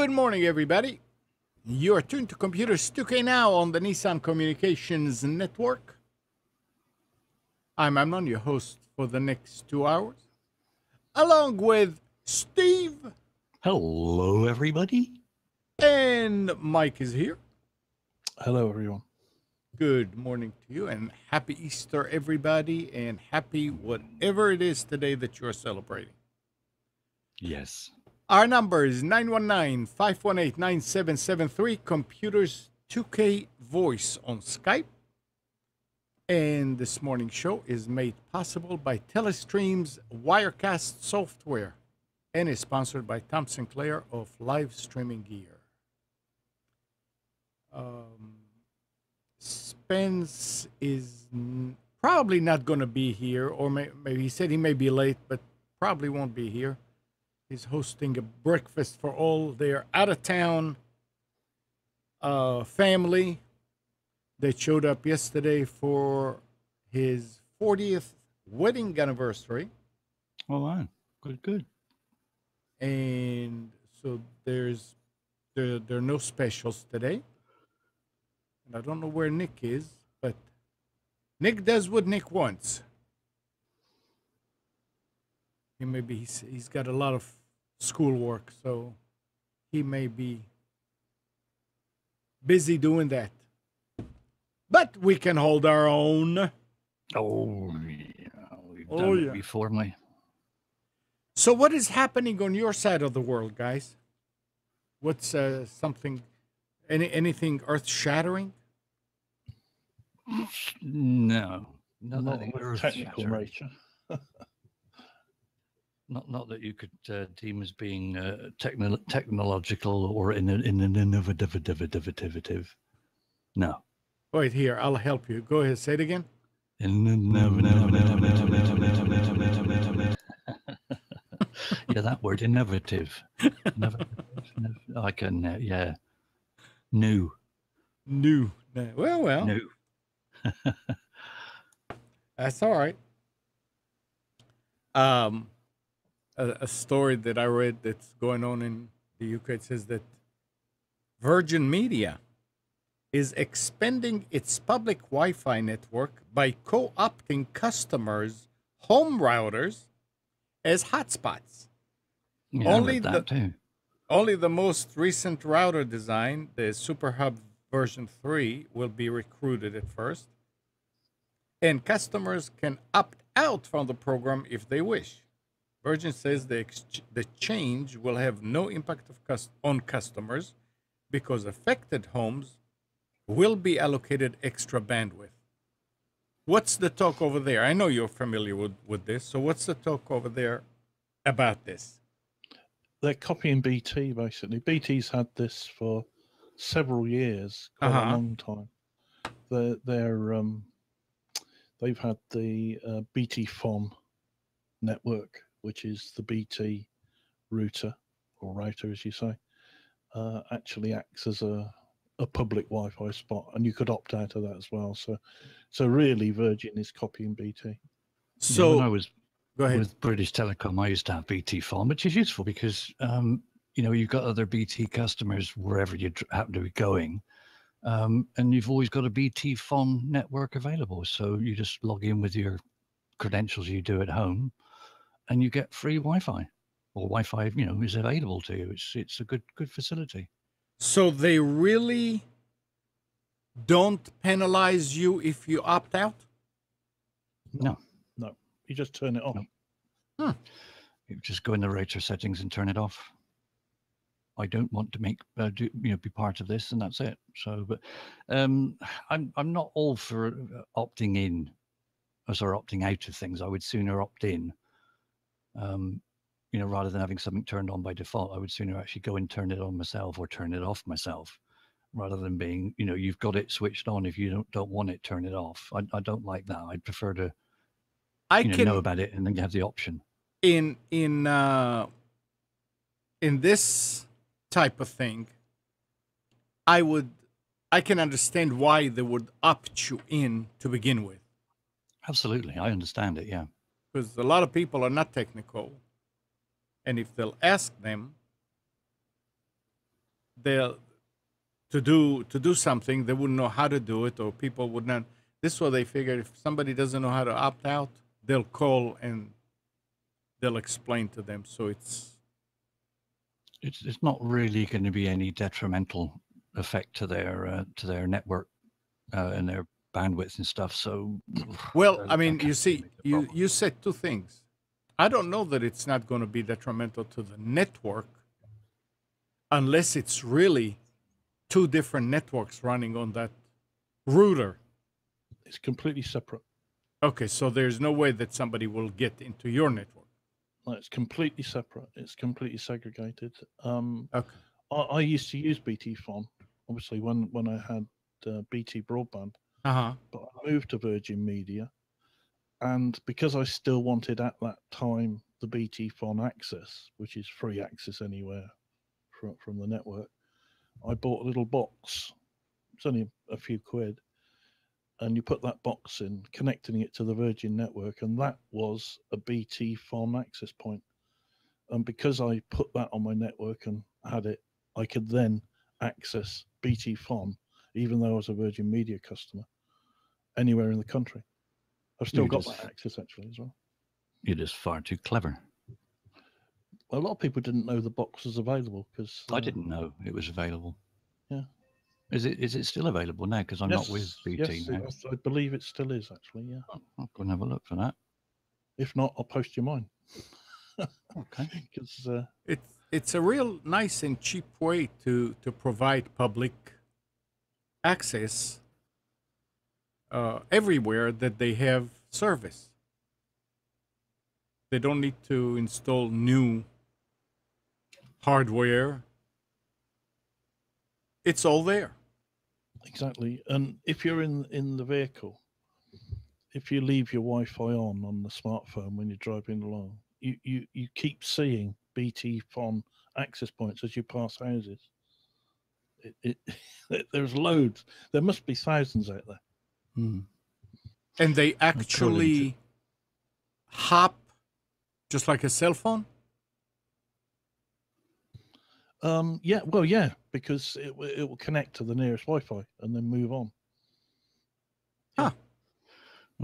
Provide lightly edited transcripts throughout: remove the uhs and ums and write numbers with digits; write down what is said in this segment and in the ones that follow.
Good morning, everybody. You are tuned to Computers 2K now on the Nissan Communications Network. I'm Amnon, your host for the next 2 hours, along with Steve. Hello, everybody. And Mike is here. Hello, everyone. Good morning to you, and happy Easter, everybody, and happy whatever it is today that you are celebrating. Yes. Our number is 919-518-9773, Computers 2K Voice on Skype. And this morning's show is made possible by Telestream's Wirecast software and is sponsored by Tom Sinclair of Live Streaming Gear. Spence is probably not going to be here, or maybe he said he may be late, but probably won't be here. He's hosting a breakfast for all their out-of-town family that showed up yesterday for his 40th wedding anniversary. Oh, wow. Good. And so there are no specials today. And I don't know where Nick is, but Nick does what Nick wants. He's got a lot of schoolwork, so he may be busy doing that. But we can hold our own. Oh, yeah. We've done it before, me. So what is happening on your side of the world, guys? What's anything earth-shattering? No. Not technical nature. Not that you could deem as being technological or in an innovative. No. Wait, here, I'll help you. Go ahead, say it again. Yeah, that word, innovative. I can, yeah. New. Well. New. That's all right. A story that I read that's going on in the UK, it says that Virgin Media is expanding its public Wi-Fi network by co-opting customers' home routers as hotspots. Yeah, Only the most recent router design, the SuperHub version 3, will be recruited at first. And customers can opt out from the program if they wish. Virgin says the change will have no impact on customers because affected homes will be allocated extra bandwidth. What's the talk over there? I know you're familiar with this, so what's the talk over there about this? They're copying BT, basically. BT's had this for several years, quite a long time. They've had the BT FOM network, which is the BT router, or router as you say, actually acts as a public Wi-Fi spot, and you could opt out of that as well. So really, Virgin is copying BT. So when I was go ahead. With British Telecom, I used to have BT Phone, which is useful because you've got other BT customers wherever you happen to be going, and you've always got a BT Phone network available. So you just log in with your credentials you do at home, and you get free Wi-Fi, or Wi-Fi, is available to you. It's a good facility. So they really don't penalize you if you opt out? No. You just turn it off. No. You just go in the router settings and turn it off. I don't want to be part of this, and that's it. So, but I'm not all for opting in, or opting out of things. I would sooner opt in. Rather than having something turned on by default, I would sooner actually go and turn it on myself or turn it off myself, rather than being, you've got it switched on. If you don't want it, turn it off. I don't like that. I'd prefer to know about it and then you have the option. In this type of thing, I can understand why they would opt you in to begin with. Absolutely, I understand it. Yeah, because a lot of people are not technical, and if they'll ask them, they'll to do something, they wouldn't know how to do it, or people would not. This way, they figured if somebody doesn't know how to opt out, they'll call and they'll explain to them. So It's not really going to be any detrimental effect to their network and their bandwidth and stuff. So, well, I that mean, you can't see, make a you problem. you said two things. I don't know that it's not going to be detrimental to the network unless it's really two different networks running on that router. It's completely separate. Okay, so there's no way that somebody will get into your network. No, it's completely separate. It's completely segregated. Okay. I used to use BT Phone, obviously, when I had BT broadband, Uh-huh. but I moved to Virgin Media, and because I still wanted at that time the BT Phone access, which is free access anywhere from the network, I bought a little box. It's only a few quid, and you put that box in, connecting it to the Virgin network, and that was a BT Phone access point. And because I put that on my network and had it, I could then access BT Phone, even though I was a Virgin Media customer, anywhere in the country. I've still You're got just that access actually as well. you're just far too clever. A lot of people didn't know the box was available because I didn't know it was available. Yeah. Is it still available now? Because I'm not with BT yes, now. I believe it still is actually. Yeah. I'll go and have a look for that. If not, I'll post you mine. Okay. Because It's a real nice and cheap way to provide public access everywhere that they have service. They don't need to install new hardware. It's all there. exactly, and if you're in the vehicle, if you leave your Wi-Fi on the smartphone when you're driving along, you keep seeing BT Phone access points as you pass houses. There's loads. There must be thousands out there. Hmm. And they According to actually hop just like a cell phone. Yeah, well, yeah, because it will connect to the nearest Wi-Fi and then move on.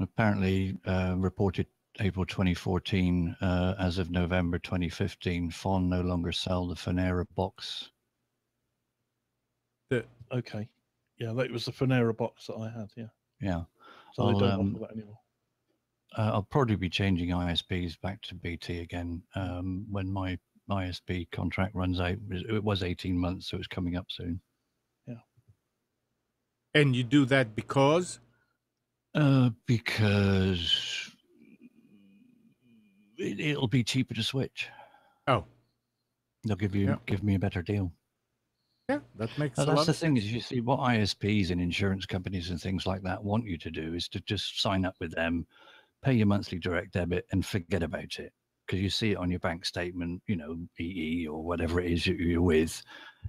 apparently reported April 2014, as of November 2015, Fon no longer sell the Finera box. Okay, yeah, that was the Finera box that I had. Yeah, Yeah. so they don't offer that anymore. I'll probably be changing ISPs back to BT again when my ISP contract runs out. It was 18 months, so it's coming up soon. Yeah. And you do that because Because it'll be cheaper to switch. Oh, They'll give me a better deal. yeah, that makes Now, a that's lot the of thing sense. is, you see, what ISPs and insurance companies and things like that want you to do is to just sign up with them, pay your monthly direct debit, and forget about it. Because you see it on your bank statement, EE or whatever it is you're with,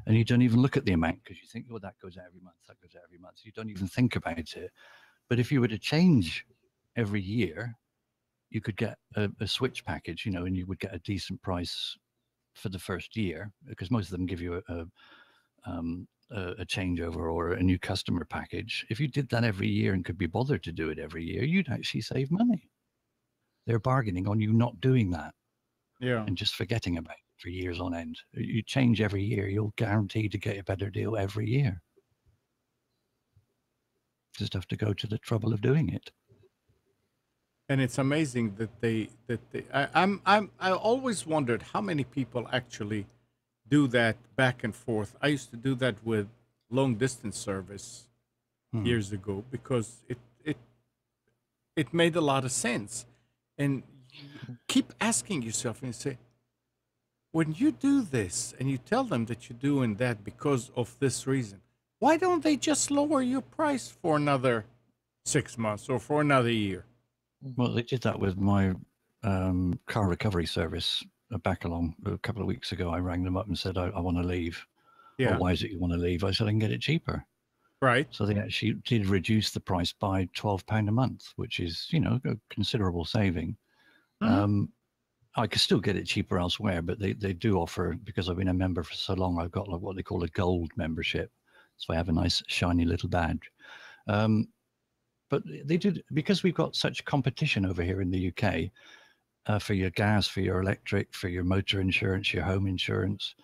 and you don't even look at the amount because you think, oh, that goes out every month, that goes out every month. You don't even think about it. But if you were to change every year, you could get a switch package, and you would get a decent price for the first year because most of them give you a changeover or a new customer package. If you did that every year and could be bothered to do it every year, you'd actually save money. They're bargaining on you not doing that Yeah. and just forgetting about it for years on end. You change every year, you'll guarantee to get a better deal every year. Just have to go to the trouble of doing it. And it's amazing that I always wondered how many people actually do that back and forth. I used to do that with long distance service years ago because it made a lot of sense. And you keep asking yourself and you say, when you do this and you tell them that you're doing that because of this reason, why don't they just lower your price for another 6 months or for another year? Well, they did that with my car recovery service back along a couple of weeks ago. I rang them up and said, I want to leave. Yeah. Well, why is it you want to leave? I said, I can get it cheaper. Right. So they actually did reduce the price by £12 a month, which is, a considerable saving. Mhm. I could still get it cheaper elsewhere, but they do offer, because I've been a member for so long, I've got like what they call a gold membership. So I have a nice shiny little badge. But they did, because we've got such competition over here in the UK, for your gas, for your electric, for your motor insurance, your home insurance,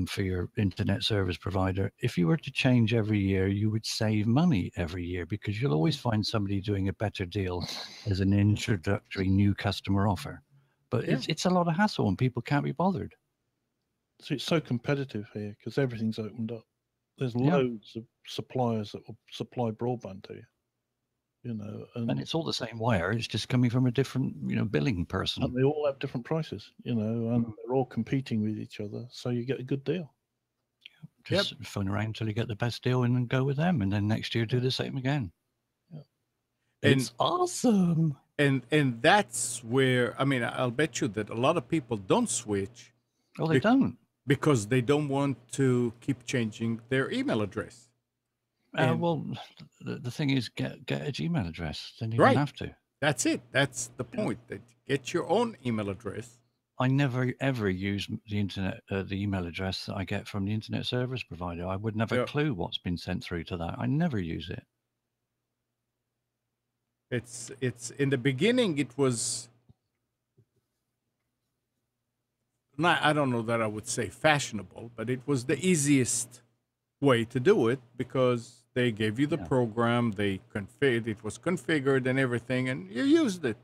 for your internet service provider. If you were to change every year, you would save money every year, because you'll always find somebody doing a better deal as an introductory new customer offer. But Yeah. it's a lot of hassle and people can't be bothered. So it's so competitive here because everything's opened up. There's Yeah. loads of suppliers that will supply broadband to you. You know, And it's all the same wire. It's just coming from a different, billing and person. they all have different prices. You know, and they're all competing with each other, so you get a good deal. Just phone around until you get the best deal and then go with them. And then next year do the same again. Yeah. It's awesome. And that's where, I mean, I'll bet you that a lot of people don't switch. Oh, they don't. Because they don't want to keep changing their email address. Well, the thing is, get a Gmail address. Then you Right. don't have to. That's it. That's the point. That get your own email address. I never ever use the internet, the email address that I get from the internet service provider. I wouldn't have a clue what's been sent through to that. I never use it. It's in the beginning. It was not. I don't know that I would say fashionable, but it was the easiest way to do it because they gave you the program. They configured. It was configured and everything, and you used it.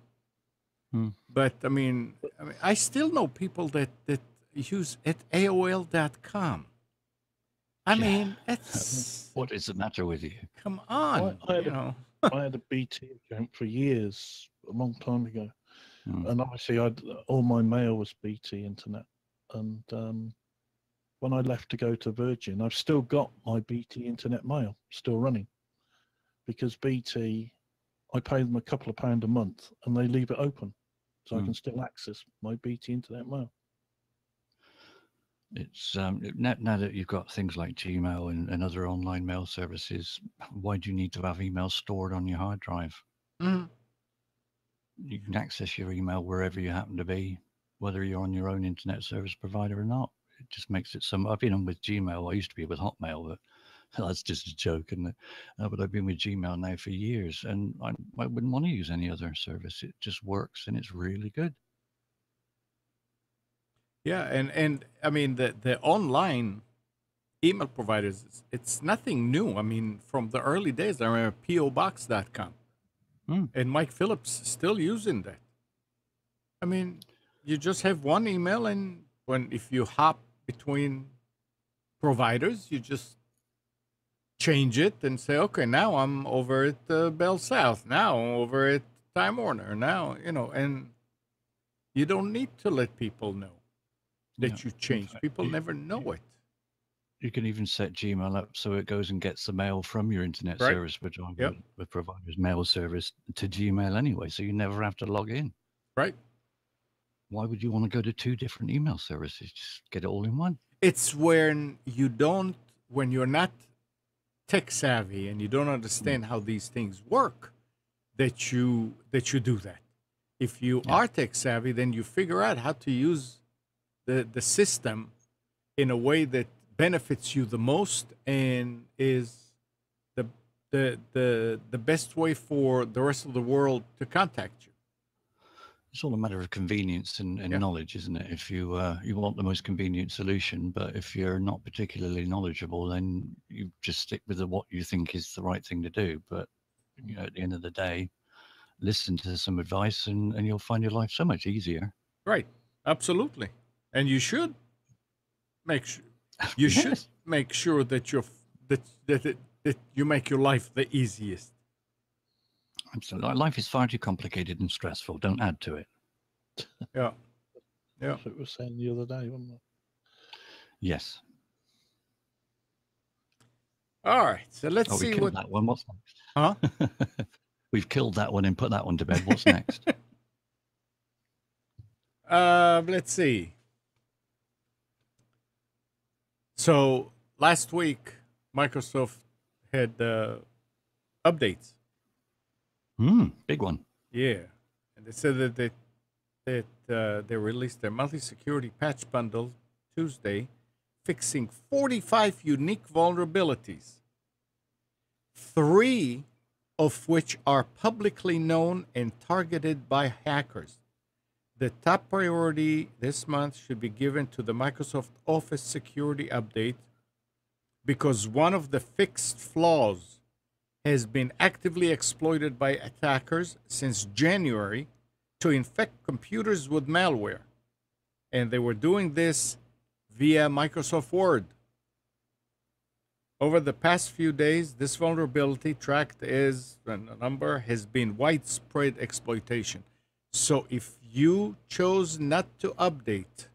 But I mean, I still know people that use at AOL.com. I mean, that's what is the matter with you? Come on, I had a BT account for years, a long time ago, and obviously all my mail was BT internet. And when I left to go to Virgin, I've still got my BT internet mail still running, because BT, I pay them a couple of £1 a month, and they leave it open, so I can still access my BT internet mail. It's now that you've got things like Gmail and other online mail services, why do you need to have emails stored on your hard drive? You can access your email wherever you happen to be, whether you're on your own internet service provider or not. It just makes it I've been on with Gmail. I used to be with Hotmail, but that's just a joke, isn't it? But I've been with Gmail now for years, and I wouldn't want to use any other service. It just works, and it's really good. Yeah, and I mean the online email providers, it's nothing new. I mean, from the early days, I remember POBox.com, and Mike Phillips still using that. I mean, you just have one email, and if you hop between providers, you just change it and say, okay, now I'm over at Bell South, now I'm over at Time Warner, now and you don't need to let people know that you changed. People never know it. You can even set Gmail up so it goes and gets the mail from your internet service provider, with provider's mail service to Gmail anyway, so you never have to log in. Right. Why would you want to go to two different email services? Just get it all in one. It's when you're not tech savvy and you don't understand how these things work that you do that. If you are tech savvy, then you figure out how to use the system in a way that benefits you the most and is the best way for the rest of the world to contact you. It's all a matter of convenience and knowledge, isn't it? If you want the most convenient solution, but if you're not particularly knowledgeable, then you just stick with what you think is the right thing to do. But at the end of the day, listen to some advice, and you'll find your life so much easier. Right. Absolutely. And you should make sure make sure that that you make your life the easiest. Absolutely. Life is far too complicated and stressful. Don't add to it. Yeah. That's what we were saying the other day, wasn't it? Yes. All right. So let's see we killed that one. What's next? Huh? We've killed that one and put that one to bed. What's next? Let's see. So last week, Microsoft had updates. Big one. Yeah, and they said that that they released their monthly security patch bundle Tuesday, fixing 45 unique vulnerabilities, 3 of which are publicly known and targeted by hackers. The top priority this month should be given to the Microsoft Office security update because one of the fixed flaws has been actively exploited by attackers since January to infect computers with malware. And they were doing this via Microsoft Word. Over the past few days, this vulnerability, tracked as a number, has been widespread exploitation. So if you chose not to update,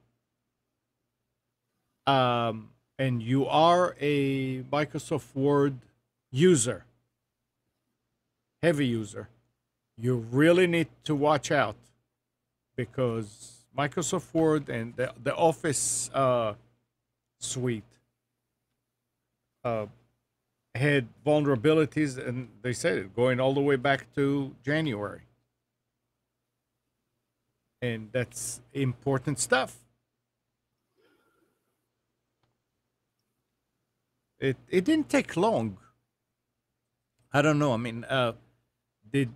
and you are a Microsoft Word user, heavy user, you really need to watch out because Microsoft Word and the Office suite had vulnerabilities, and they said it going all the way back to January. And that's important stuff. It didn't take long. I don't know. I mean, did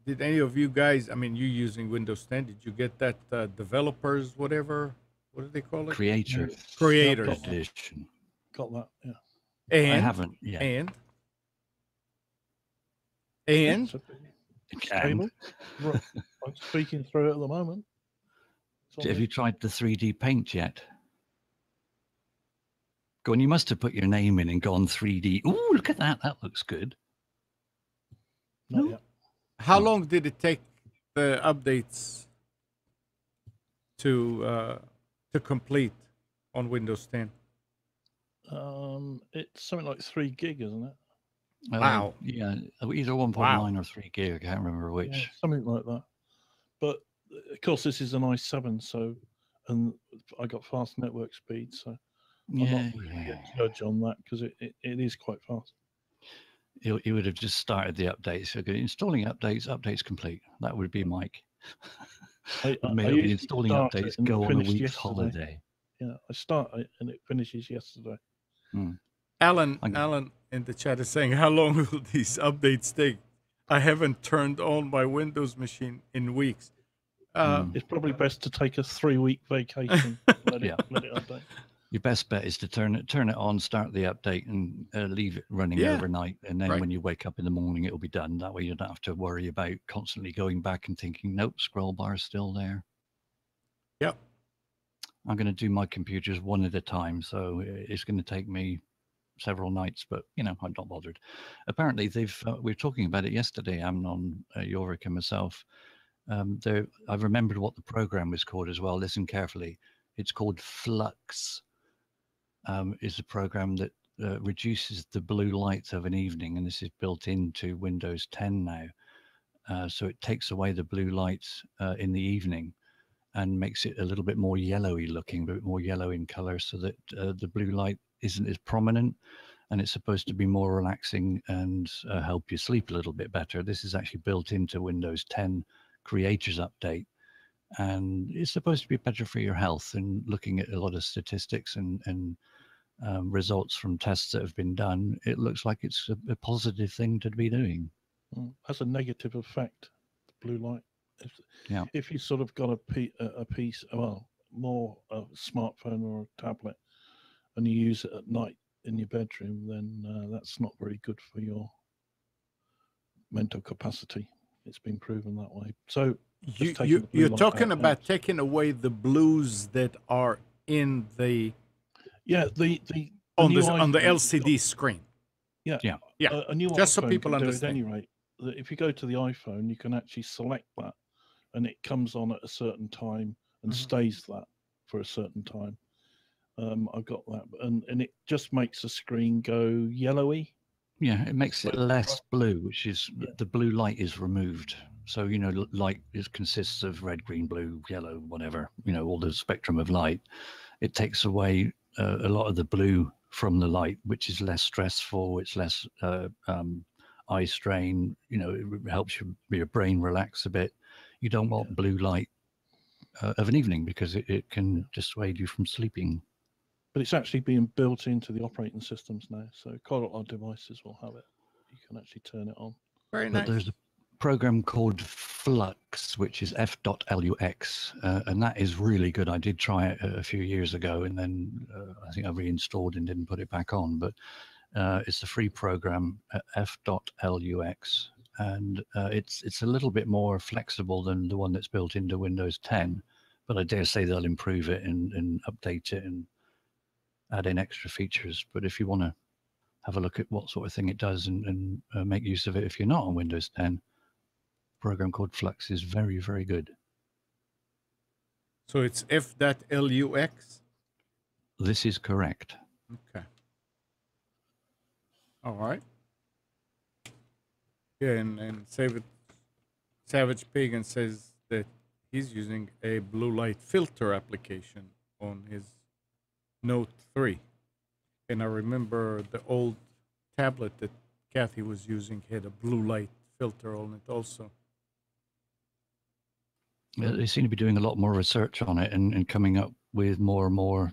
any of you guys? I mean, you using Windows 10? Did you get that developers whatever? What do they call it? Creator Creators. edition. Got that, yeah. And I haven't yet. And So, And stable. Right. I'm speaking through it at the moment. It's on have there. you tried the 3D paint yet? Go on, you must have put your name in and gone 3D. Ooh, look at that. That looks good. Not no. yet. how Oh. long did it take the updates to complete on Windows 10? It's something like 3 gig, isn't it? Wow. Yeah, either 1.9 or 3 gig. I can't remember which. Yeah, something like that. But of course, this is an i7, so and I got fast network speed, so I'm Yeah, not really a judge on that because it is quite fast. You would have just started the updates. So installing updates complete. That would be Mike. I Be usually installing start it updates, and it go on a finished week's yesterday. holiday. Yeah, I start it and it finishes yesterday. Alan I'm- in the chat is saying, how long will these updates take? I haven't turned on my Windows machine in weeks. It's probably best to take a 3-week vacation. Let it update. Your best bet is to turn it on, start the update, and leave it running Yeah, overnight. And then right. when you wake up in the morning, it'll be done. That way, you don't have to worry about constantly going back and thinking, nope, scroll bar's still there. Yep. I'm going to do my computers one at a time, so it's going to take me several nights, but I'm not bothered. Apparently, we were talking about it yesterday. Amnon, Yorick, and myself. I remembered what the program was called as well. Listen carefully. It's called F.Lux. Is a program that reduces the blue light of an evening, and this is built into Windows 10 now. So it takes away the blue light in the evening and makes it a little bit more yellowy looking, a bit more yellow in color, so that the blue light isn't as prominent, and it's supposed to be more relaxing and help you sleep a little bit better. This is actually built into Windows 10 Creators Update, and it's supposed to be better for your health. And looking at a lot of statistics and results from tests that have been done, it looks like it's a positive thing to be doing. Has a negative effect, the blue light. Yeah. If you sort of got a piece, well, more a smartphone or a tablet, and you use it at night in your bedroom, then that's not very good for your mental capacity. It's been proven that way. So You're talking about taking away the blues that are in the on the LCD screen. Yeah. A new Just so iPhone people can understand. do it at any rate. If you go to the iPhone, you can actually select that, and it comes on at a certain time and stays that for a certain time. I've got that, and it just makes the screen go yellowy. Yeah, it makes it less blue, which is the blue light is removed. So light consists of red, green, blue, yellow, whatever. All the spectrum of light. It takes away a lot of the blue from the light, which is less stressful. It's less eye strain. It helps your brain relax a bit. You don't want blue light of an evening because it can dissuade you from sleeping. But it's actually being built into the operating systems now, so quite a lot of devices will have it. You can actually turn it on. Very But nice. there's a program called F.Lux, which is F.Lux, and that is really good. I did try it a few years ago, and then I think I reinstalled and didn't put it back on. But it's a free program, F.Lux, and it's a little bit more flexible than the one that's built into Windows 10. But I dare say they'll improve it and update it and add in extra features. But if you want to have a look at what sort of thing it does and make use of it if you're not on Windows 10, a program called Flux is very, very good. So it's F.Lux? This is correct. Okay. All right. Yeah, and Savage Pagan says that he's using a blue light filter application on his Note 3. And I remember the old tablet that Kathy was using had a blue light filter on it also. They seem to be doing a lot more research on it and coming up with more and more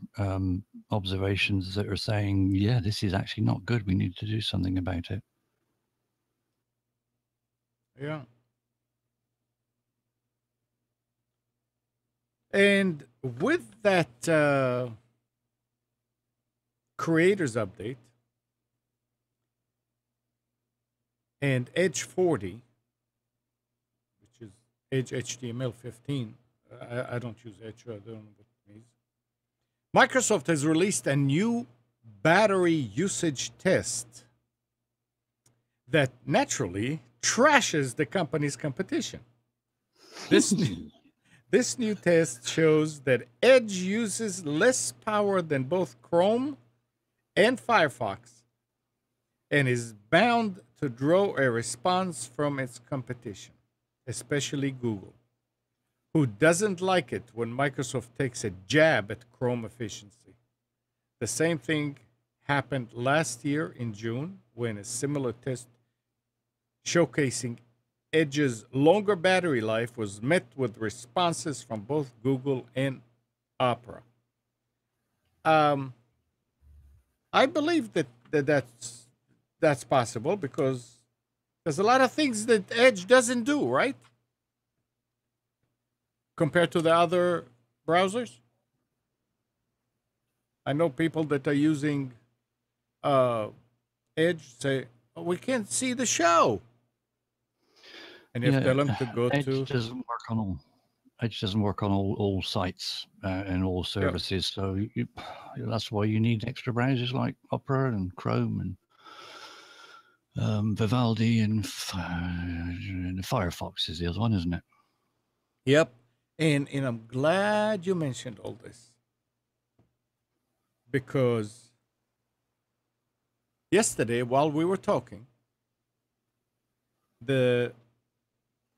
observations that are saying, yeah, this is actually not good. We need to do something about it. Yeah. And with that creators update and Edge 40, which is Edge HTML 15, I don't use Edge, so I don't know what it means. Microsoft has released a new battery usage test that naturally trashes the company's competition. This new test shows that Edge uses less power than both Chrome and Firefox and is bound to draw a response from its competition, especially Google, who doesn't like it when Microsoft takes a jab at Chrome efficiency. The same thing happened last year in June when a similar test showcasing Edge's longer battery life was met with responses from both Google and Opera. I believe that's possible because there's a lot of things that Edge doesn't do, right? Compared to the other browsers. I know people that are using Edge say, oh, we can't see the show. And you have to tell them to go Edge to... doesn't work on all. Edge doesn't work on all sites and all services. So that's why you need extra browsers like Opera and Chrome and Vivaldi and Firefox is the other one, isn't it? Yep. And I'm glad you mentioned all this. Because yesterday, while we were talking, the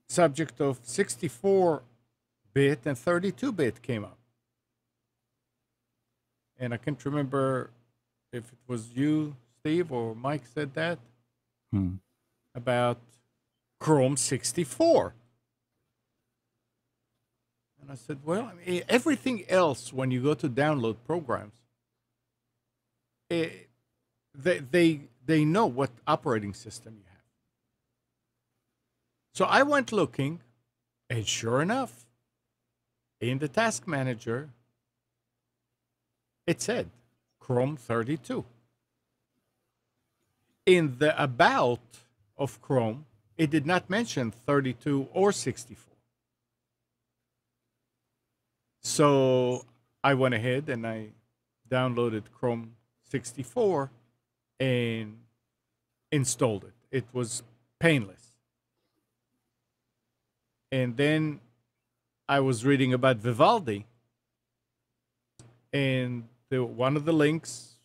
subject of 64-bit and 32-bit came up. And I can't remember if it was you, Steve, or Mike said that about Chrome 64. And I said, well, I mean, everything else, when you go to download programs, they know what operating system you have. So I went looking, and sure enough, in the task manager, it said Chrome 32. In the about of Chrome, it did not mention 32 or 64. So I went ahead and I downloaded Chrome 64 and installed it. It was painless. And then I was reading about Vivaldi, and one of the links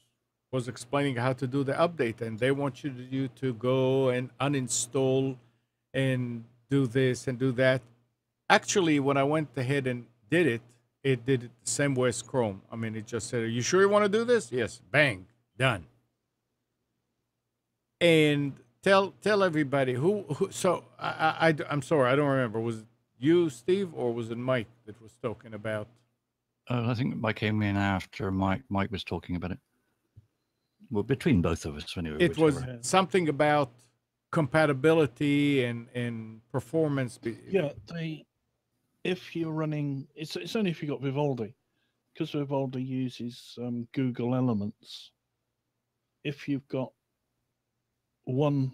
was explaining how to do the update, and they want you to go and uninstall and do this and do that. Actually, when I went ahead and did it, it did it the same way as Chrome. I mean, it just said, are you sure you want to do this? Yes. Bang. Done. And tell everybody who so I'm sorry, I don't remember. Was you, Steve, or was it Mike that was talking about? I think Mike came in after Mike was talking about it. Well, between both of us, anyway, It was whichever. Yeah. something about compatibility and performance. Yeah, if you're running, it's only if you got Vivaldi, because Vivaldi uses Google Elements. If you've got one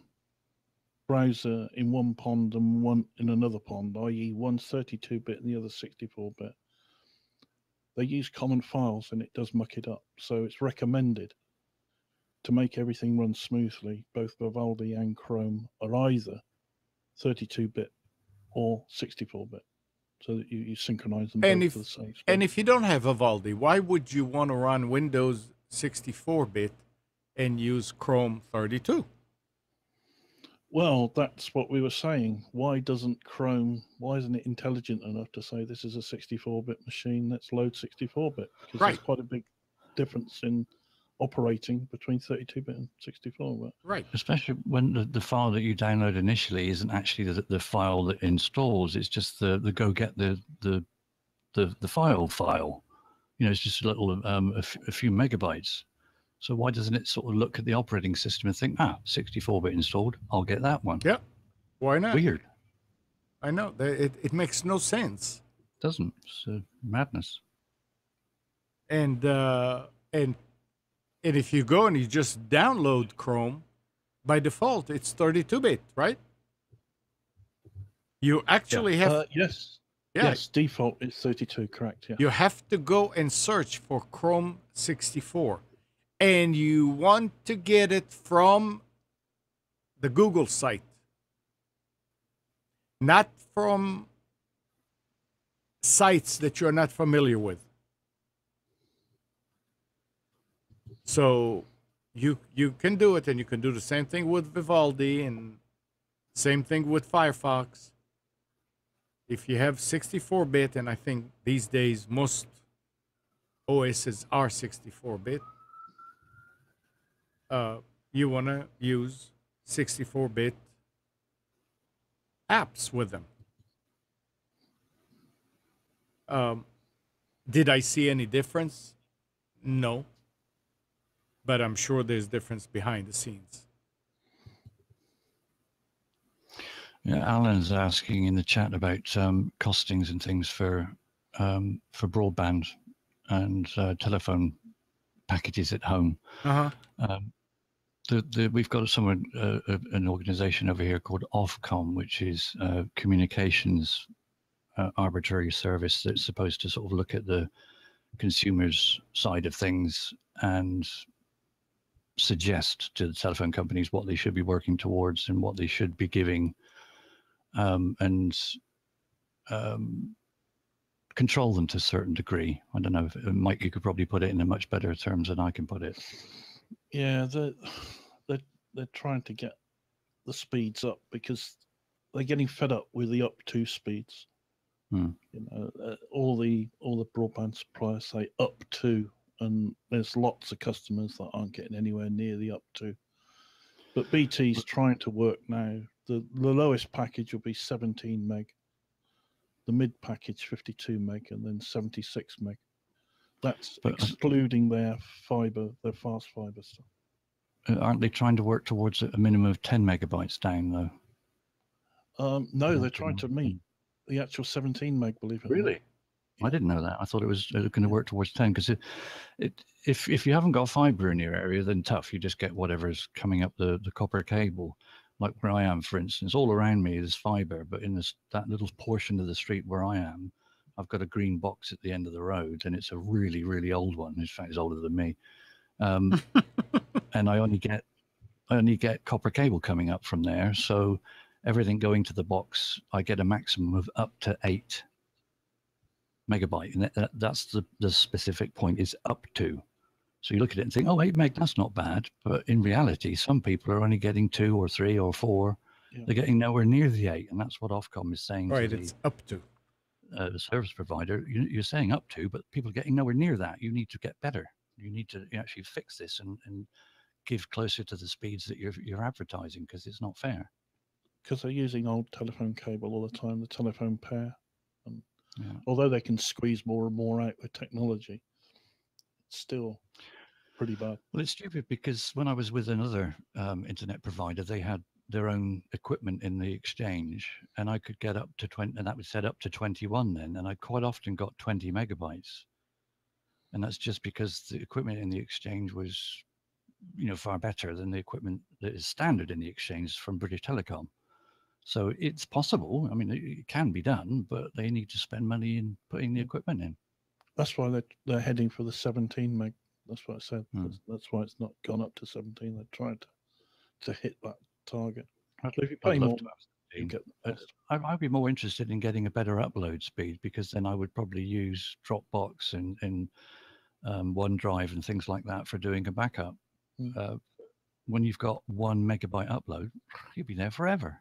browser in one pond and one in another pond, i.e., one's 32-bit and the other 64-bit, they use common files and it does muck it up. So it's recommended to make everything run smoothly. Both Vivaldi and Chrome are either 32-bit or 64-bit, so that you synchronize them And both if to the same speed. and if you don't have Vivaldi, why would you want to run Windows 64-bit and use Chrome 32? Well, that's what we were saying. Why isn't it intelligent enough to say this is a 64-bit machine, let's load 64-bit? Because Right. there's quite a big difference in operating between 32-bit and 64-bit. Right. Especially when the file that you download initially isn't actually the file that installs. It's just the go get the file. You know, it's just a little a few megabytes. So why doesn't it sort of look at the operating system and think, 64-bit installed, I'll get that one? Yeah. Why not? Weird. I know. It makes no sense. Doesn't. It's madness. And if you go and you just download Chrome, by default it's 32-bit, right? You actually have Yes. yeah, Yes, default is 32, correct. Yeah. you have to go and search for Chrome 64. And you want to get it from the Google site, not from sites that you're not familiar with. So you can do it, and you can do the same thing with Vivaldi and same thing with Firefox. If you have 64-bit, and I think these days most OSs are 64-bit, you want to use 64-bit apps with them. Did I see any difference? No. But I'm sure there's difference behind the scenes. Yeah, Alan's asking in the chat about costings and things for broadband and telephone packages at home. Uh-huh. We've got an organization over here called Ofcom, which is communications arbitrary service that's supposed to sort of look at the consumer's side of things and suggest to the telephone companies what they should be working towards and what they should be giving, and control them to a certain degree. I don't know, Mike, you could probably put it in a much better terms than I can put it. Yeah, they're trying to get the speeds up because they're getting fed up with the up to speeds. You know, all the broadband suppliers say up to, and there's lots of customers that aren't getting anywhere near the up to. But BT's trying to work now. The lowest package will be 17 meg, the mid package 52 meg, and then 76 meg. That's excluding their fiber, their fast fiber stuff. Aren't they trying to work towards a minimum of 10 megabytes down, though? No, they're trying to meet the actual 17 meg, believe it or not. Really? I didn't know that. I thought it was going to work towards 10 because if you haven't got fiber in your area, then tough. You just get whatever's coming up the copper cable. Like where I am, for instance, all around me is fiber, but in that little portion of the street where I am, I've got a green box at the end of the road, and it's a really, really old one. In fact, it's older than me. And I only get copper cable coming up from there. So everything going to the box, I get a maximum of up to 8 megabyte. And that's the specific point, is up to. So you look at it and think, 8 meg, that's not bad. But in reality, some people are only getting 2 or 3 or 4. Yeah. They're getting nowhere near the 8. And that's what Ofcom is saying. Right, it's up to. The service provider, you're saying up to, but people are getting nowhere near that. You need to get better. You need to actually fix this and give closer to the speeds that you're advertising, because it's not fair. because they're using old telephone cable all the time, the telephone pair. And Yeah. although they can squeeze more and more out with technology, it's still pretty bad. Well, it's stupid because when I was with another internet provider, they had their own equipment in the exchange, and I could get up to 20, and that was set up to 21 then, and I quite often got 20 megabytes. And that's just because the equipment in the exchange was, far better than the equipment that is standard in the exchange from British Telecom. So it's possible. I mean, it can be done, but they need to spend money in putting the equipment in. That's why they're heading for the 17 meg. That's what I said. Hmm. That's why it's not gone up to 17. They're trying to hit that target. I'd, So if you I'd pay love more, to have you 16. get the best. I'd be more interested in getting a better upload speed, because then I would probably use Dropbox and OneDrive and things like that for doing a backup. Mm. When you've got 1 megabyte upload, you'll be there forever.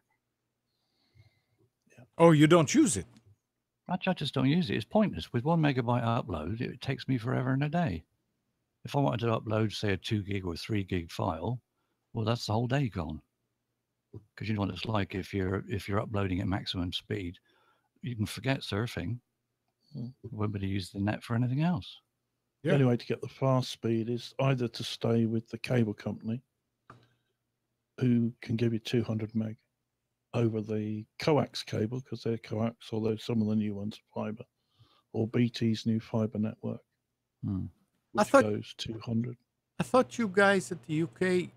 Oh, you don't use it? I just don't use it. It's pointless. With 1 megabyte upload, it takes me forever and a day. If I wanted to upload, say, a 2 gig or 3 gig file, well, that's the whole day gone. Because you know what it's like if you're uploading at maximum speed, you can forget surfing. Mm. Won't be able to use the net for anything else. The Yeah. only way to get the fast speed is either to stay with the cable company, who can give you 200 meg over the coax cable, because they're coax, although some of the new ones are fiber, or BT's new fiber network, Hmm. which thought- goes 200. I thought you guys at the UK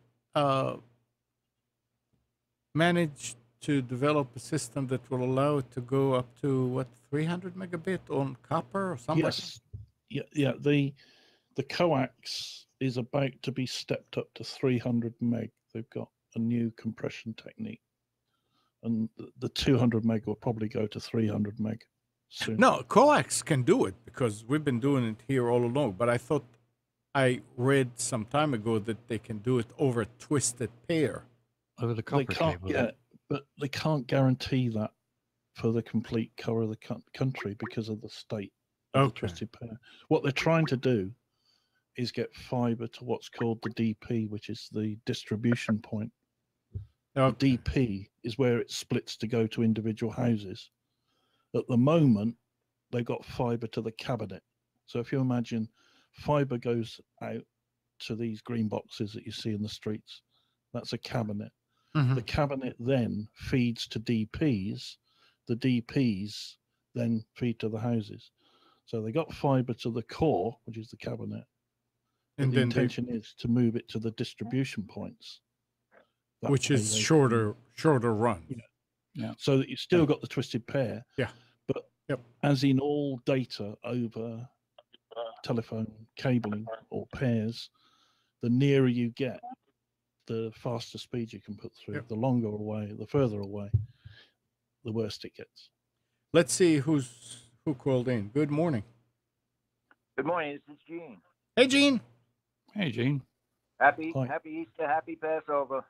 managed to develop a system that will allow it to go up to what, 300 megabit on copper or something. Yes, yeah. The coax is about to be stepped up to 300 meg. They've got a new compression technique, and the 200 meg will probably go to 300 meg soon. No, coax can do it because we've been doing it here all along. But I thought I read some time ago that they can do it over a twisted pair. Over the They copper can't, cable. yeah, but they can't guarantee that for the complete cover of the country because of the state of the Okay. twisted pair. What they're trying to do is get fiber to what's called the DP, which is the distribution point. Okay. The DP is where it splits to go to individual houses. At the moment, they've got fiber to the cabinet. So if you imagine fiber goes out to these green boxes that you see in the streets, that's a cabinet. Mhm. The cabinet then feeds to DPs. The DPs then feed to the houses. So they got fiber to the core, which is the cabinet. And The then intention is to move it to the distribution points. That which way is they shorter run. can- so that you've still got the twisted pair. Yeah. But Yep. as in all data over telephone cabling or pairs, the nearer you get, the faster speed you can put through. Yep. The longer away, the further away, the worse it gets. Let's see who called in. Good morning. Good morning. This is Gene. Hey, Gene. Hey, Gene. Happy Hi. Easter, happy Passover.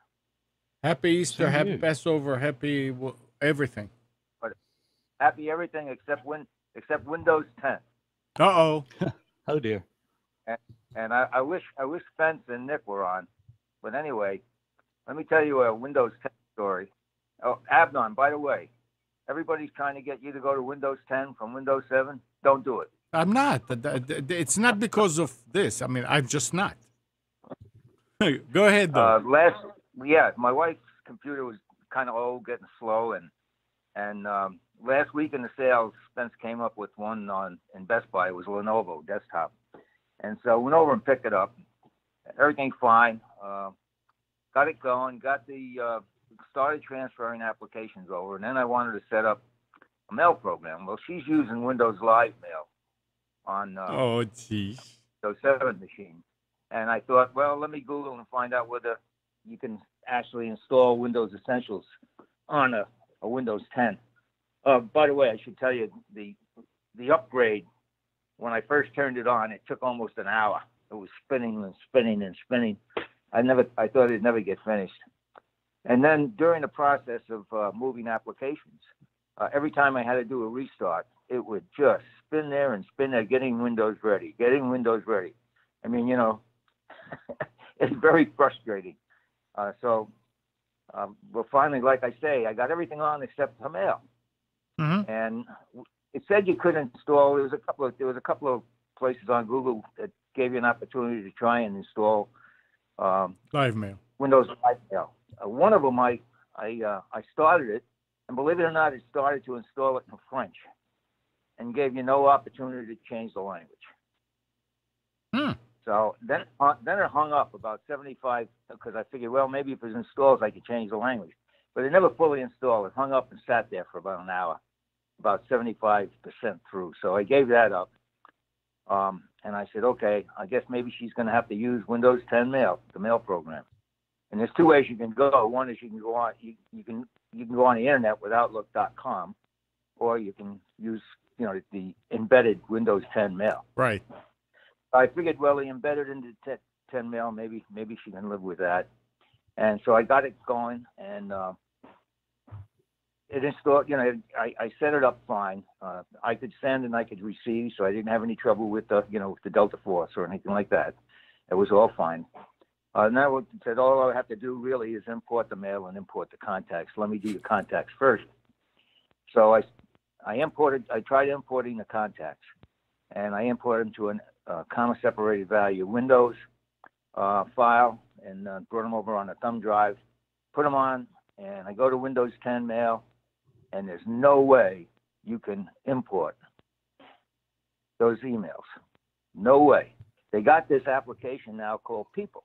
Happy Easter, Same to happy you. Passover, happy everything. Happy everything except Windows 10. Uh-oh. Oh dear. And I wish Spence and Nick were on. But anyway, let me tell you a Windows 10 story. Oh, Abnon, by the way, everybody's trying to get you to go to Windows 10 from Windows 7. Don't do it. I'm not. It's not because of this. I mean, I'm just not. Go ahead, though. My wife's computer was kind of old, getting slow, and last week in the sales, Spence came up with one in Best Buy. It was a Lenovo desktop, and so went over and picked it up. Everything fine. Got it going. Started transferring applications over, and then I wanted to set up a mail program. Well, she's using Windows Live Mail on Oh, geez. Windows 7 machine. And I thought, well, let me Google and find out whether you can actually install Windows Essentials on a Windows 10. By the way, I should tell you the upgrade, when I first turned it on, it took almost an hour. It was spinning and spinning and spinning. I thought it'd never get finished. And then during the process of moving applications, every time I had to do a restart, it would just spin there, getting Windows ready. I mean, it's very frustrating. So well, finally, like I say, I got everything on except the mail, Mm-hmm. and it said you could install. There was a couple of places on Google that gave you an opportunity to try and install Live mail. Windows Live Mail. One of them, I started it, and believe it or not, it started to install it in French, and gave you no opportunity to change the language. Hmm. So then it hung up about 75, because I figured, well, maybe if it installs, I could change the language. But it never fully installed. It hung up and sat there for about an hour, about 75% through. So I gave that up. And I said, okay, I guess maybe she's going to have to use Windows 10 Mail, the mail program. And there's two ways you can go. One is you can go on the internet with Outlook.com, or you can use the embedded Windows 10 Mail. Right. I figured, well, the embedded into 10 Mail, maybe she can live with that. And so I got it going, and it installed. I set it up fine. I could send and I could receive, so I didn't have any trouble with the Delta Force or anything like that. It was all fine. Now it said all I have to do really is import the mail and import the contacts. Let me do the contacts first. So I tried importing the contacts, and I imported them to a comma separated value Windows file, and brought them over on a thumb drive, put them on, and I go to Windows 10 Mail, and there's no way you can import those emails. No way. They got this application now called People.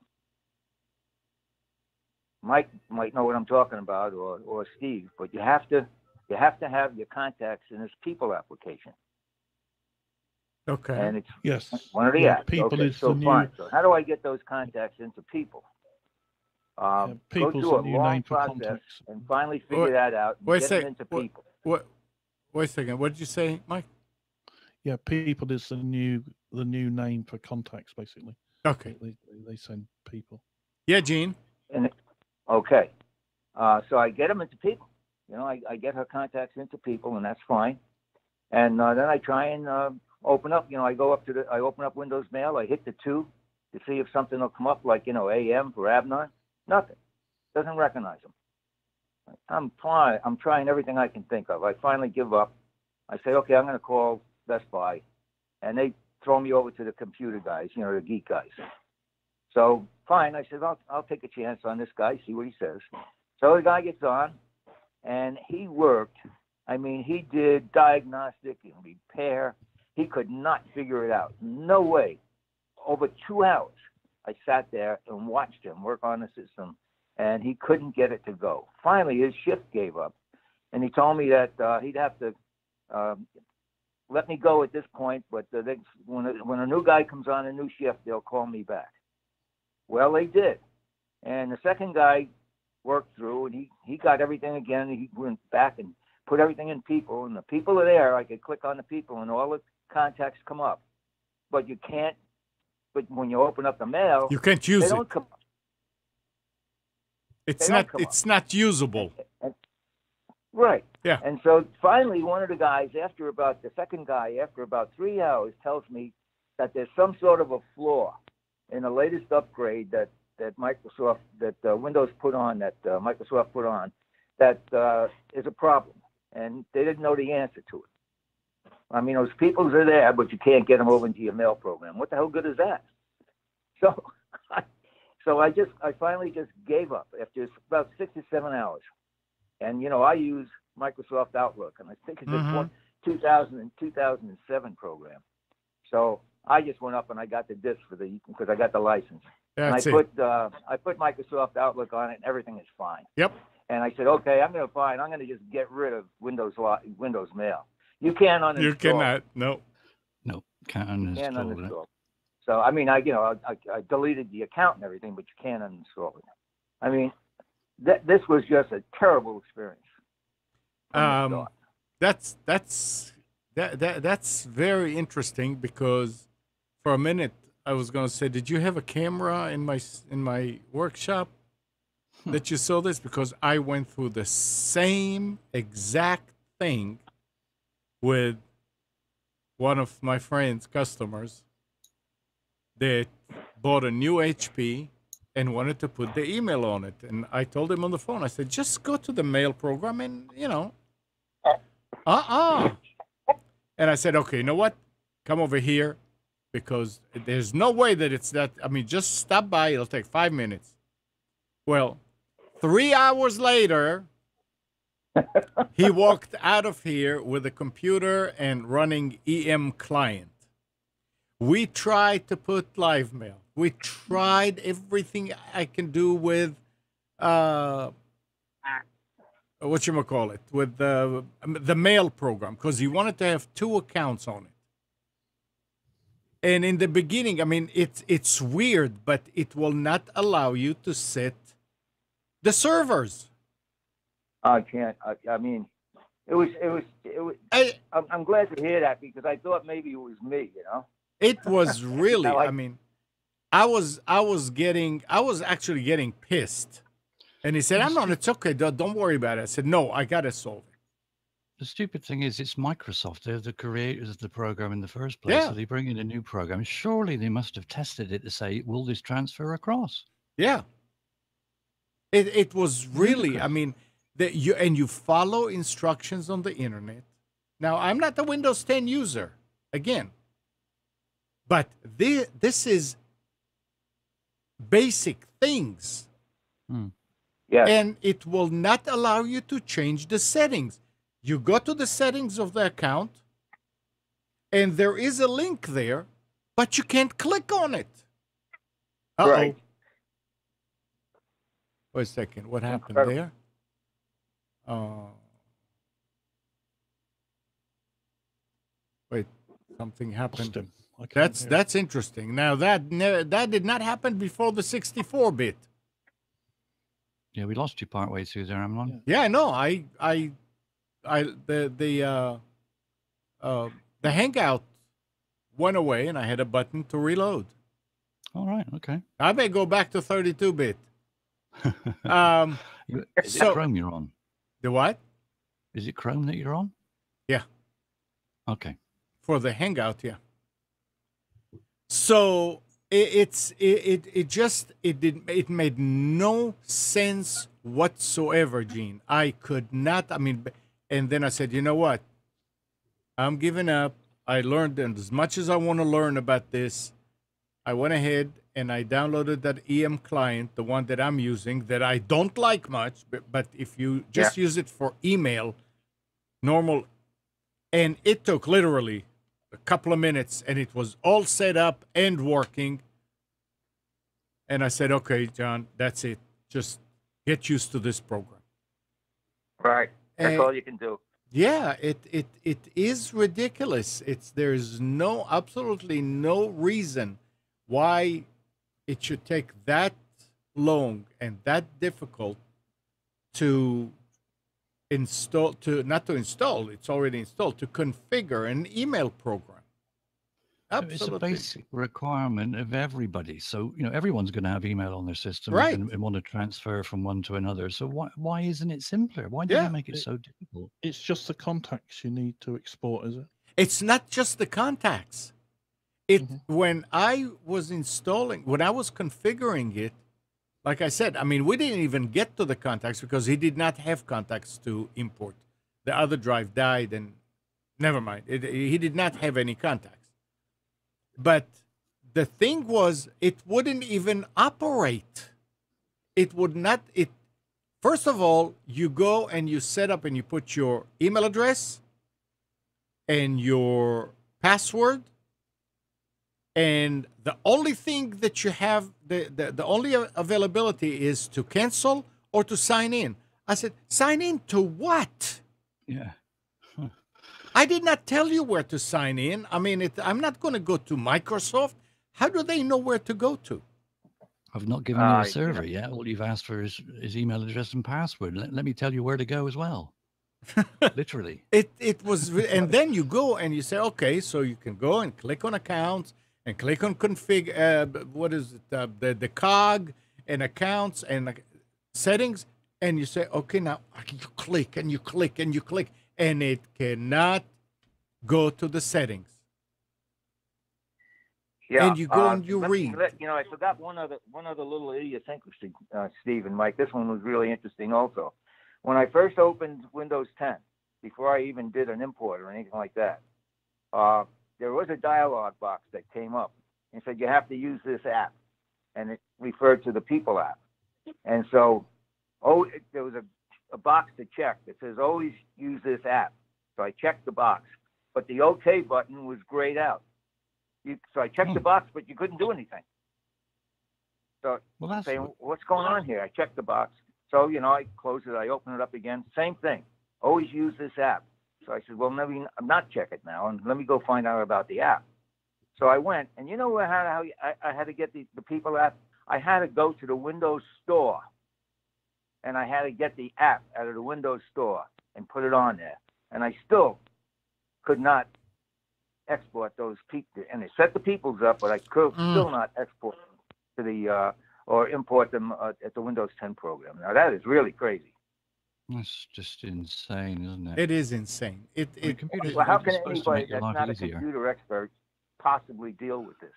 Mike might know what I'm talking about, or Steve, but you have to have your contacts in this People application. Okay. And it's Yes. one of the Yeah, apps. People okay, is so the fine. new. So how do I get those contacts into People? Go People's through the a new long name for process contacts. and finally figure that out. And Wait a get them second. into People. Wait a second. What did you say, Mike? Yeah, People is the new name for contacts, basically. Okay. They send people. Yeah, Gene. Okay. So I get them into People. I get her contacts into People, and that's fine. And then I try and open up. I open up Windows Mail. I hit the 2 to see if something will come up, like AM for Abner. Nothing. Doesn't recognize them. I'm trying everything I can think of. I finally give up. I say, okay, I'm going to call Best Buy, and they throw me over to the computer guys, the geek guys. So fine, I said, I'll take a chance on this guy, see what he says. So the guy gets on, and he worked. I mean, he did diagnostic and repair. He could not figure it out. No way. Over 2 hours, I sat there and watched him work on the system, and he couldn't get it to go. Finally, his shift gave up, and he told me that he'd have to let me go at this point, but when a new guy comes on a new shift, they'll call me back. Well, they did. And the second guy worked through, and he got everything again. He went back and put everything in People, and the people are there. I could click on the people, and all the contacts come up. But you can't. But when you open up the mail, You can't use they it. don't come up. It's they not. don't come It's not usable. Right. Yeah. And so finally, one of the guys, after about 3 hours, tells me that there's some sort of a flaw in the latest upgrade that Microsoft, that Windows put on, that Microsoft put on, that is a problem, and they didn't know the answer to it. I mean, those peoples are there, but you can't get them over into your mail program. What the hell good is that? So, I finally just gave up after about 6 or 7 hours. And I use Microsoft Outlook, and I think it's a 2007 program. So I just went up and I got the disc because I got the license. That's and it. I put Microsoft Outlook on it, and everything is fine. Yep. And I said, okay, I'm going to just get rid of Windows Mail. You can't uninstall. You cannot. No. No, can't uninstall it. So I mean, I deleted the account and everything, but you can't uninstall it. I mean, this was just a terrible experience. That's very interesting, because for a minute I was going to say, did you have a camera in my workshop that you saw this? Because I went through the same exact thing with one of my friends' customers that bought a new HP, and wanted to put the email on it. And I told him on the phone, I said, just go to the mail program and, And I said, okay, you know what? Come over here because there's no way that it's that. I mean, just stop by. It'll take 5 minutes. Well, 3 hours later, he walked out of here with a computer and running EM client. We tried to put live mail. We tried everything I can do with whatchamacallit, with the mail program, because he wanted to have 2 accounts on it. And in the beginning, I mean, it's weird, but it will not allow you to set the servers. I can't. I mean, it was. I'm glad to hear that because I thought maybe it was me. It was really. I I mean, I was actually getting pissed. And he said, "No, it's okay. Don't worry about it." I said, "No, I gotta solve it." The stupid thing is, it's Microsoft. They're the creators of the program in the first place. Yeah. So they bring in a new program. Surely they must have tested it to say, will this transfer across? Yeah. It was really. I mean, you follow instructions on the internet. Now, I'm not a Windows 10 user, again, but this is basic things. Yeah. And it will not allow you to change the settings. You go to the settings of the account, and there is a link there, but you can't click on it. Uh-oh. Right. Wait a second. What happened there? Wait, something happened. That's interesting. Now that did not happen before the 64-bit. Yeah, we lost you partway through there, Amnon. Yeah, I know. The Hangout went away, and I had a button to reload. All right. Okay. I may go back to 32-bit. Is it Chrome you're on? The what? Is it Chrome that you're on? Yeah. Okay. For the Hangout, yeah. So it made no sense whatsoever, Gene. I could not. I mean, and then I said, you know what? I'm giving up. I learned as much as I want to learn about this. I went ahead and I downloaded that EM client, the one that I'm using, that I don't like much, but if you just use it for email, normal, and it took literally a couple of minutes, and it was all set up and working. And I said, okay, John, that's it. Just get used to this program. Right. That's all you can do. Yeah, it is ridiculous. There's absolutely no reason why it should take that long and that difficult to install, it's already installed, to configure an email program. Absolutely. It's a basic requirement of everybody. So, everyone's going to have email on their system, right, and want to transfer from one to another. So why isn't it simpler? Why do they make it so difficult? It's just the contacts you need to export, is it? It's not just the contacts. When I was configuring it, like I said, I mean, we didn't even get to the contacts because he did not have contacts to import. The other drive died, and never mind. He did not have any contacts. But the thing was, it wouldn't even operate. It would not. First of all, you go and you set up and you put your email address and your password. And the only thing that you have, the only availability is to cancel or to sign in. I said, sign in to what? Yeah. I did not tell you where to sign in. I mean, I'm not going to go to Microsoft. How do they know where to go to? I've not given you a server yet. All you've asked for is email address and password. Let me tell you where to go as well. Literally. It was, and then you go and you say, okay, so you can go and click on accounts and click on config. What is it? The cog and accounts and settings, and you say, okay, now you click and you click and you click. And it cannot go to the settings. Yeah. and you go and you let me read. let, I forgot one other little idiosyncrasy, Steve and Mike. This one was really interesting also. When I first opened Windows 10, before I even did an import or anything like that, there was a dialog box that came up and said you have to use this app, and it referred to the People app. And so, there was a box to check that says always use this app. So I checked the box, but the OK button was grayed out. So I checked the box, but you couldn't do anything. So I'm saying, what's going on here? I checked the box. So, I closed it. I opened it up again. Same thing. Always use this app. So I said, well, maybe I'm not check it now, and let me go find out about the app. So I went, and how I had to get the People app? I had to go to the Windows Store, and I had to get the app out of the Windows Store and put it on there. And I still could not export those people. And they set the Peoples up, but I could still not export them to the or import them at the Windows 10 program. Now, that is really crazy. That's just insane, isn't it? It is insane. Well, how can anybody that's not a computer expert possibly deal with this?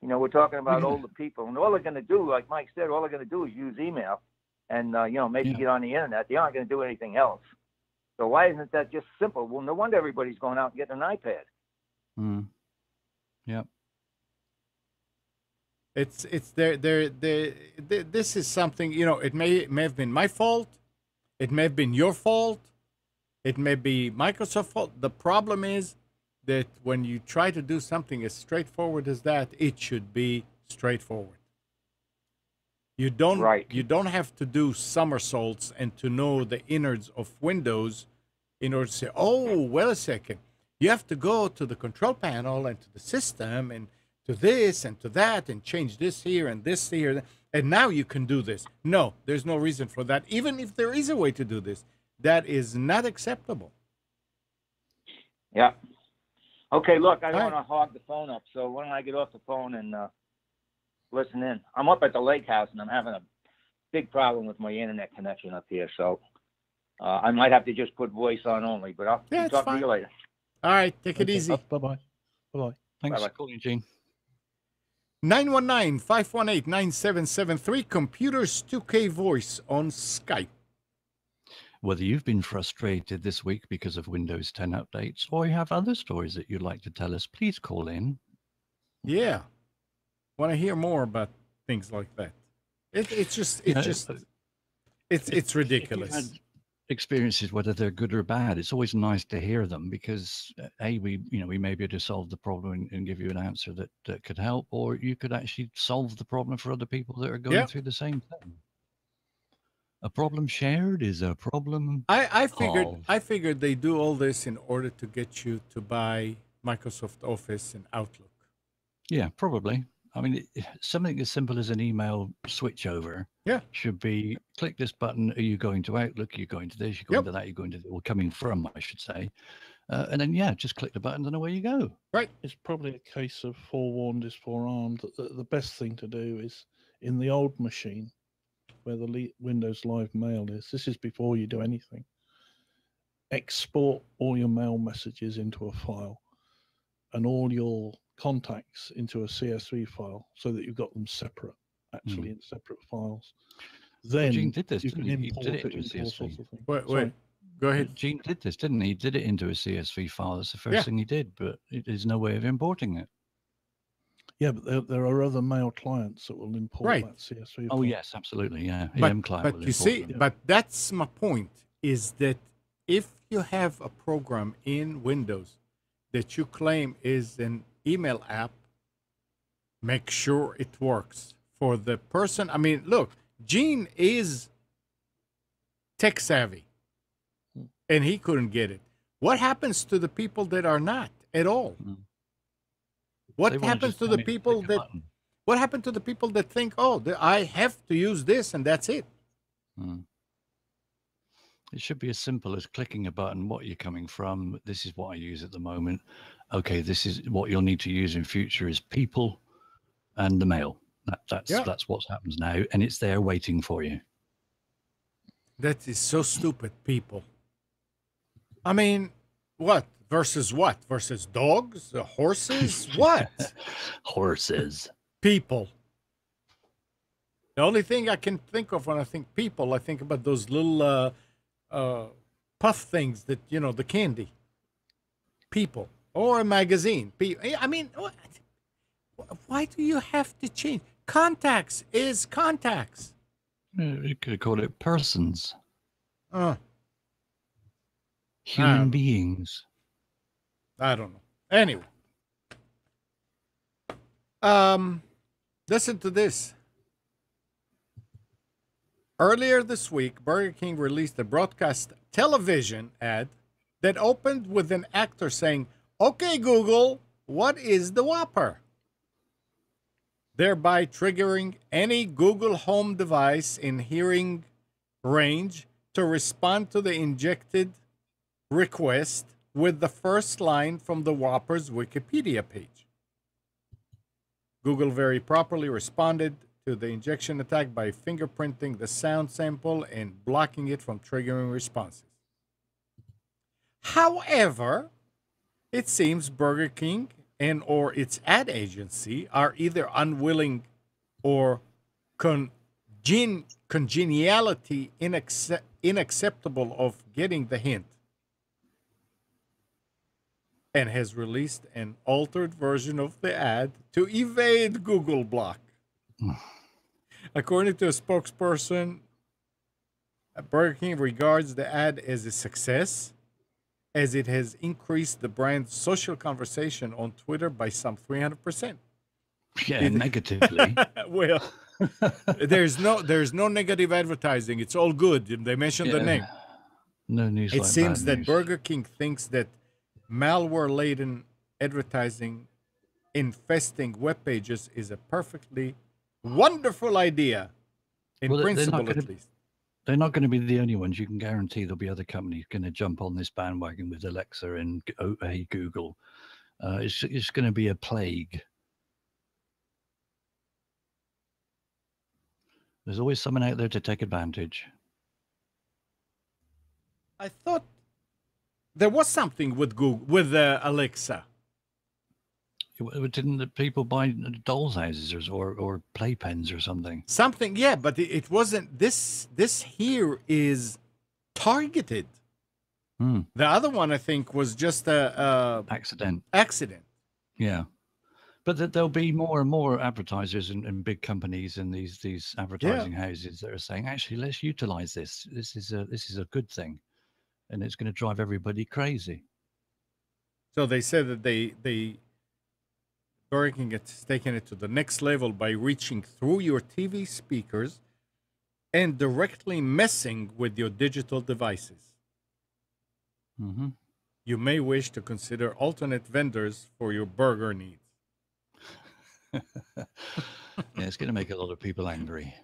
We're talking about older people, and all they're going to do, like Mike said, all they're going to do is use email and, maybe get on the internet. They aren't going to do anything else. So why isn't that just simple? Well, no wonder everybody's going out and getting an iPad. Yep. It's this is something, it may have been my fault. It may have been your fault. It may be Microsoft's fault. The problem is that when you try to do something as straightforward as that, it should be straightforward. You don't have to do somersaults and to know the innards of Windows in order to say, oh, well, a second. You have to go to the control panel and to the system and to this and to that and change this here and this here. And now you can do this. No, there's no reason for that. Even if there is a way to do this, that is not acceptable. Yeah. Okay, look, I don't want to hog the phone up, so why don't I get off the phone and listen in? I'm up at the lake house, and I'm having a big problem with my internet connection up here, so I might have to just put voice on only, but I'll talk to you later. All right, take it easy. Bye-bye. Bye-bye. Thanks for calling, Gene. 919-518-9773, Computers 2K Voice on Skype. Whether you've been frustrated this week because of Windows 10 updates or you have other stories that you'd like to tell us, please call in. Yeah. Want to hear more about things like that. It's ridiculous. Experiences, whether they're good or bad, it's always nice to hear them because we may be able to solve the problem and give you an answer that could help, or you could actually solve the problem for other people that are going through the same thing. A problem shared is a problem. I figured they do all this in order to get you to buy Microsoft Office and Outlook. Yeah, probably. I mean, something as simple as an email switchover should be, click this button. Are you going to Outlook? Are you going to this? You're going to that? You're going to, or coming from, I should say. And then, just click the button and away you go. Right. It's probably a case of forewarned is forearmed. The best thing to do is in the old machine where the Windows Live Mail is. This is before you do anything. Export all your mail messages into a file and all your contacts into a CSV file so that you've got them separate, actually in separate files. Then Gene did this, you can import it into a all CSV. sorts of things. Wait. Go ahead. Gene did this, didn't he? He did it into a CSV file. That's the first thing he did, but there's no way of importing it. Yeah, but there are other mail clients that will import that CSV file. Oh, yes, absolutely, yeah. But you see, but that's my point, is that if you have a program in Windows that you claim is an email app, make sure it works for the person. I mean, look, Gene is tech savvy and he couldn't get it. What happens to the people that are not at all? What happens to the people that what happened to the people that think, oh, I have to use this and that's it? It should be as simple as clicking a button. What you're coming from? This is what I use at the moment. Okay, this is what you'll need to use in future is people and the mail. That's what happens now, and it's there waiting for you. That is so stupid, people. I mean, what? Versus what? Versus dogs? Horses? What? Horses. People. The only thing I can think of when I think people, I think about those little puff things that, the candy. People. Or a magazine. I mean, why do you have to change? Contacts is contacts. You could call it persons. Uh, Human beings. I don't know. Anyway. Listen to this. Earlier this week, Burger King released a broadcast television ad that opened with an actor saying, "Okay, Google, what is the Whopper?" Thereby triggering any Google Home device in hearing range to respond to the injected request with the first line from the Whopper's Wikipedia page. Google very properly responded to the injection attack by fingerprinting the sound sample and blocking it from triggering responses. However, it seems Burger King and or its ad agency are either unwilling or congeniality unacceptable of getting the hint, and has released an altered version of the ad to evade Google block. According to a spokesperson, Burger King regards the ad as a success, as it has increased the brand's social conversation on Twitter by some 300%. Yeah, negatively. Well, there's no negative advertising. It's all good. They mentioned the name. No news. It like seems bad that news. Burger King thinks that malware-laden advertising infesting web pages is a perfectly wonderful idea, in Well, principle at least. They're not going to be the only ones. You can guarantee there'll be other companies going to jump on this bandwagon with Alexa and Hey Google. It's going to be a plague. There's always someone out there to take advantage. I thought there was something with Google, with Alexa. Didn't the people buy dolls' houses or playpens or something? Something, yeah, but it wasn't. This here is targeted. The other one, I think, was just a accident. Yeah, but there'll be more and more advertisers and big companies and these advertising houses that are saying, actually, let's utilize this. This is a good thing, and it's going to drive everybody crazy. So they said that they Burger King has taken it to the next level by reaching through your TV speakers and directly messing with your digital devices. Mm-hmm. You may wish to consider alternate vendors for your burger needs. Yeah, it's going to make a lot of people angry.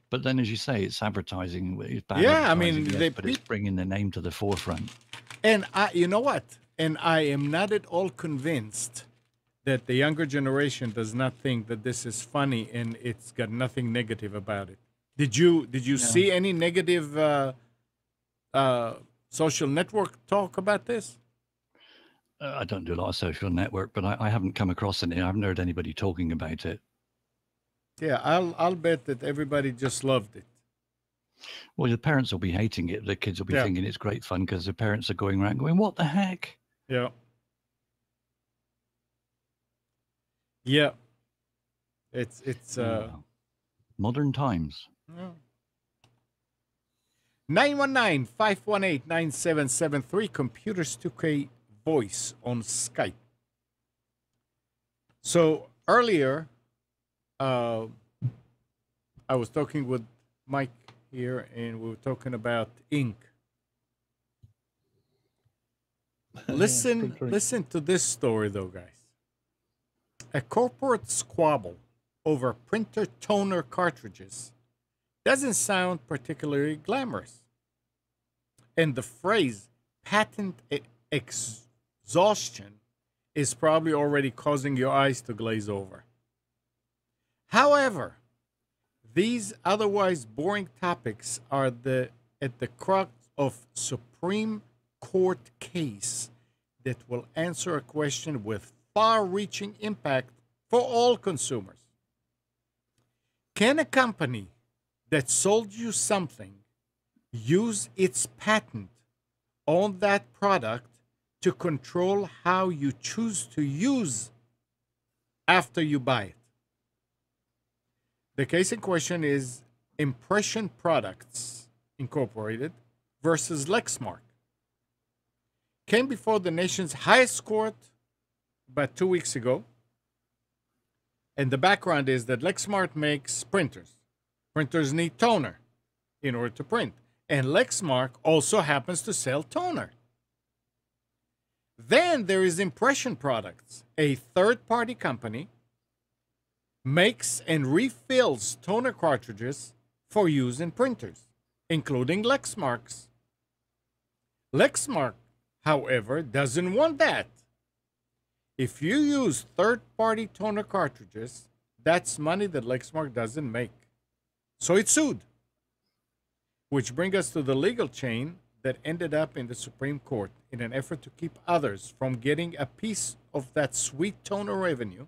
But then, as you say, it's advertising. It's bad advertising, yes, but it's bringing the name to the forefront. And you know what? And I am not at all convinced that the younger generation does not think that this is funny and it's got nothing negative about it. Did you see any negative social network talk about this? I don't do a lot of social network, but I haven't come across any. I haven't heard anybody talking about it. Yeah, I'll bet that everybody just loved it. Well, the parents will be hating it. The kids will be thinking it's great fun because the parents are going around going, "What the heck?" Yeah. Yeah. It's modern times. 919-518-9773 Computers 2K voice on Skype. So earlier I was talking with Mike here and we were talking about ink. Listen to this story though, guys. A corporate squabble over printer toner cartridges doesn't sound particularly glamorous. And the phrase patent exhaustion is probably already causing your eyes to glaze over. However, these otherwise boring topics are at the crux of Supreme Court case that will answer a question with far-reaching impact for all consumers. Can a company that sold you something use its patent on that product to control how you choose to use after you buy it? The case in question is Impression Products Incorporated versus Lexmark. Came before the nation's highest court about 2 weeks ago. And the background is that Lexmark makes printers. Printers need toner in order to print. And Lexmark also happens to sell toner. Then there is Impression Products, a third-party company, makes and refills toner cartridges for use in printers, including Lexmark's. Lexmark, however, doesn't want that. If you use third-party toner cartridges, that's money that Lexmark doesn't make. So it sued. Which brings us to the legal chain that ended up in the Supreme Court in an effort to keep others from getting a piece of that sweet toner revenue.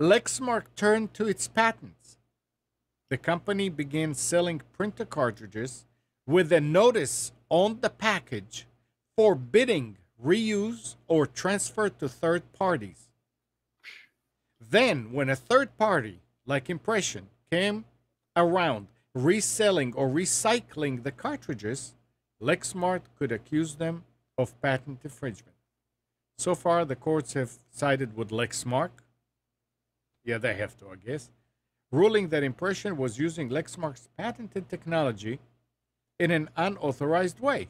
Lexmark turned to its patents. The company began selling printer cartridges with a notice on the package forbidding reuse or transfer to third parties. Then, when a third party, like Impression, came around reselling or recycling the cartridges, Lexmark could accuse them of patent infringement. So far, the courts have sided with Lexmark. Yeah, they have to, I guess. Ruling that Impression was using Lexmark's patented technology in an unauthorized way.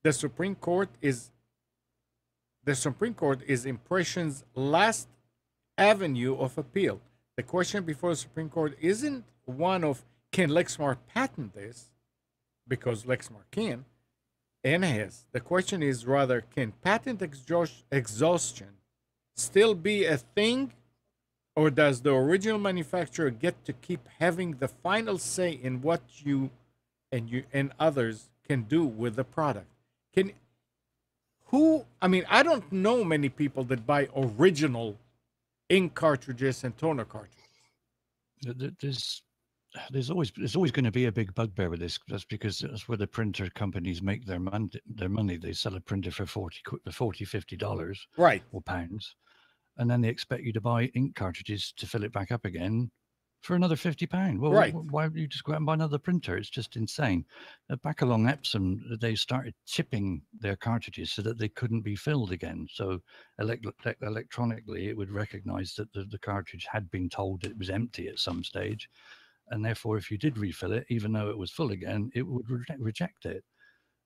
The Supreme Court is Impression's last avenue of appeal. The question before the Supreme Court isn't one of can Lexmark patent this, because Lexmark can and has. The question is rather, can patent exhaustion still be a thing, or does the original manufacturer get to keep having the final say in what you and others can do with the product? I don't know many people that buy original ink cartridges and toner cartridges. There's always going to be a big bugbear with this. That's because that's where the printer companies make their money. They sell a printer for $50, right, or pounds, and then they expect you to buy ink cartridges to fill it back up again for another £50. Well, right. Why don't you just go out and buy another printer? It's just insane. Back along Epsom, they started chipping their cartridges so that they couldn't be filled again. So electronically, it would recognize that the cartridge had been told it was empty at some stage. And therefore, if you did refill it, even though it was full again, it would reject it.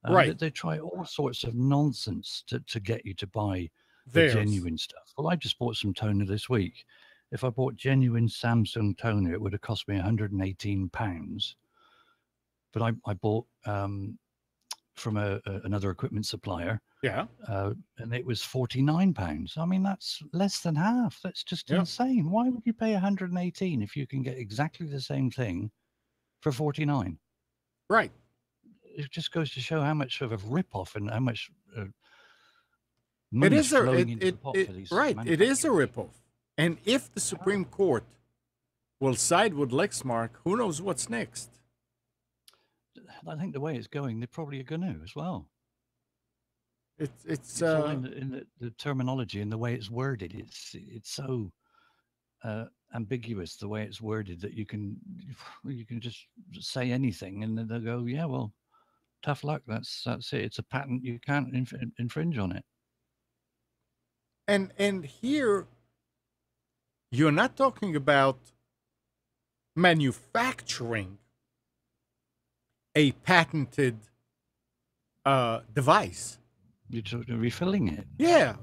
Right. They try all sorts of nonsense to get you to buy the genuine stuff. Well, I just bought some toner this week. If I bought genuine Samsung toner, it would have cost me £118. But I bought from another equipment supplier. Yeah. And it was £49. I mean, that's less than half. That's just insane. Why would you pay 118 if you can get exactly the same thing for 49? Right. It just goes to show how much of a rip-off and how much money is flowing into the pot for these. Right. It is a rip-off. And if the Supreme Court will side with Lexmark, who knows what's next? I think the way it's going, they probably are going to as well. It's all in the terminology and the way it's worded. It's so ambiguous the way it's worded that you can just say anything and then they'll go, yeah, well, tough luck. That's it. It's a patent. You can't infringe on it. And here, you're not talking about manufacturing a patented device. You're refilling it. Yeah,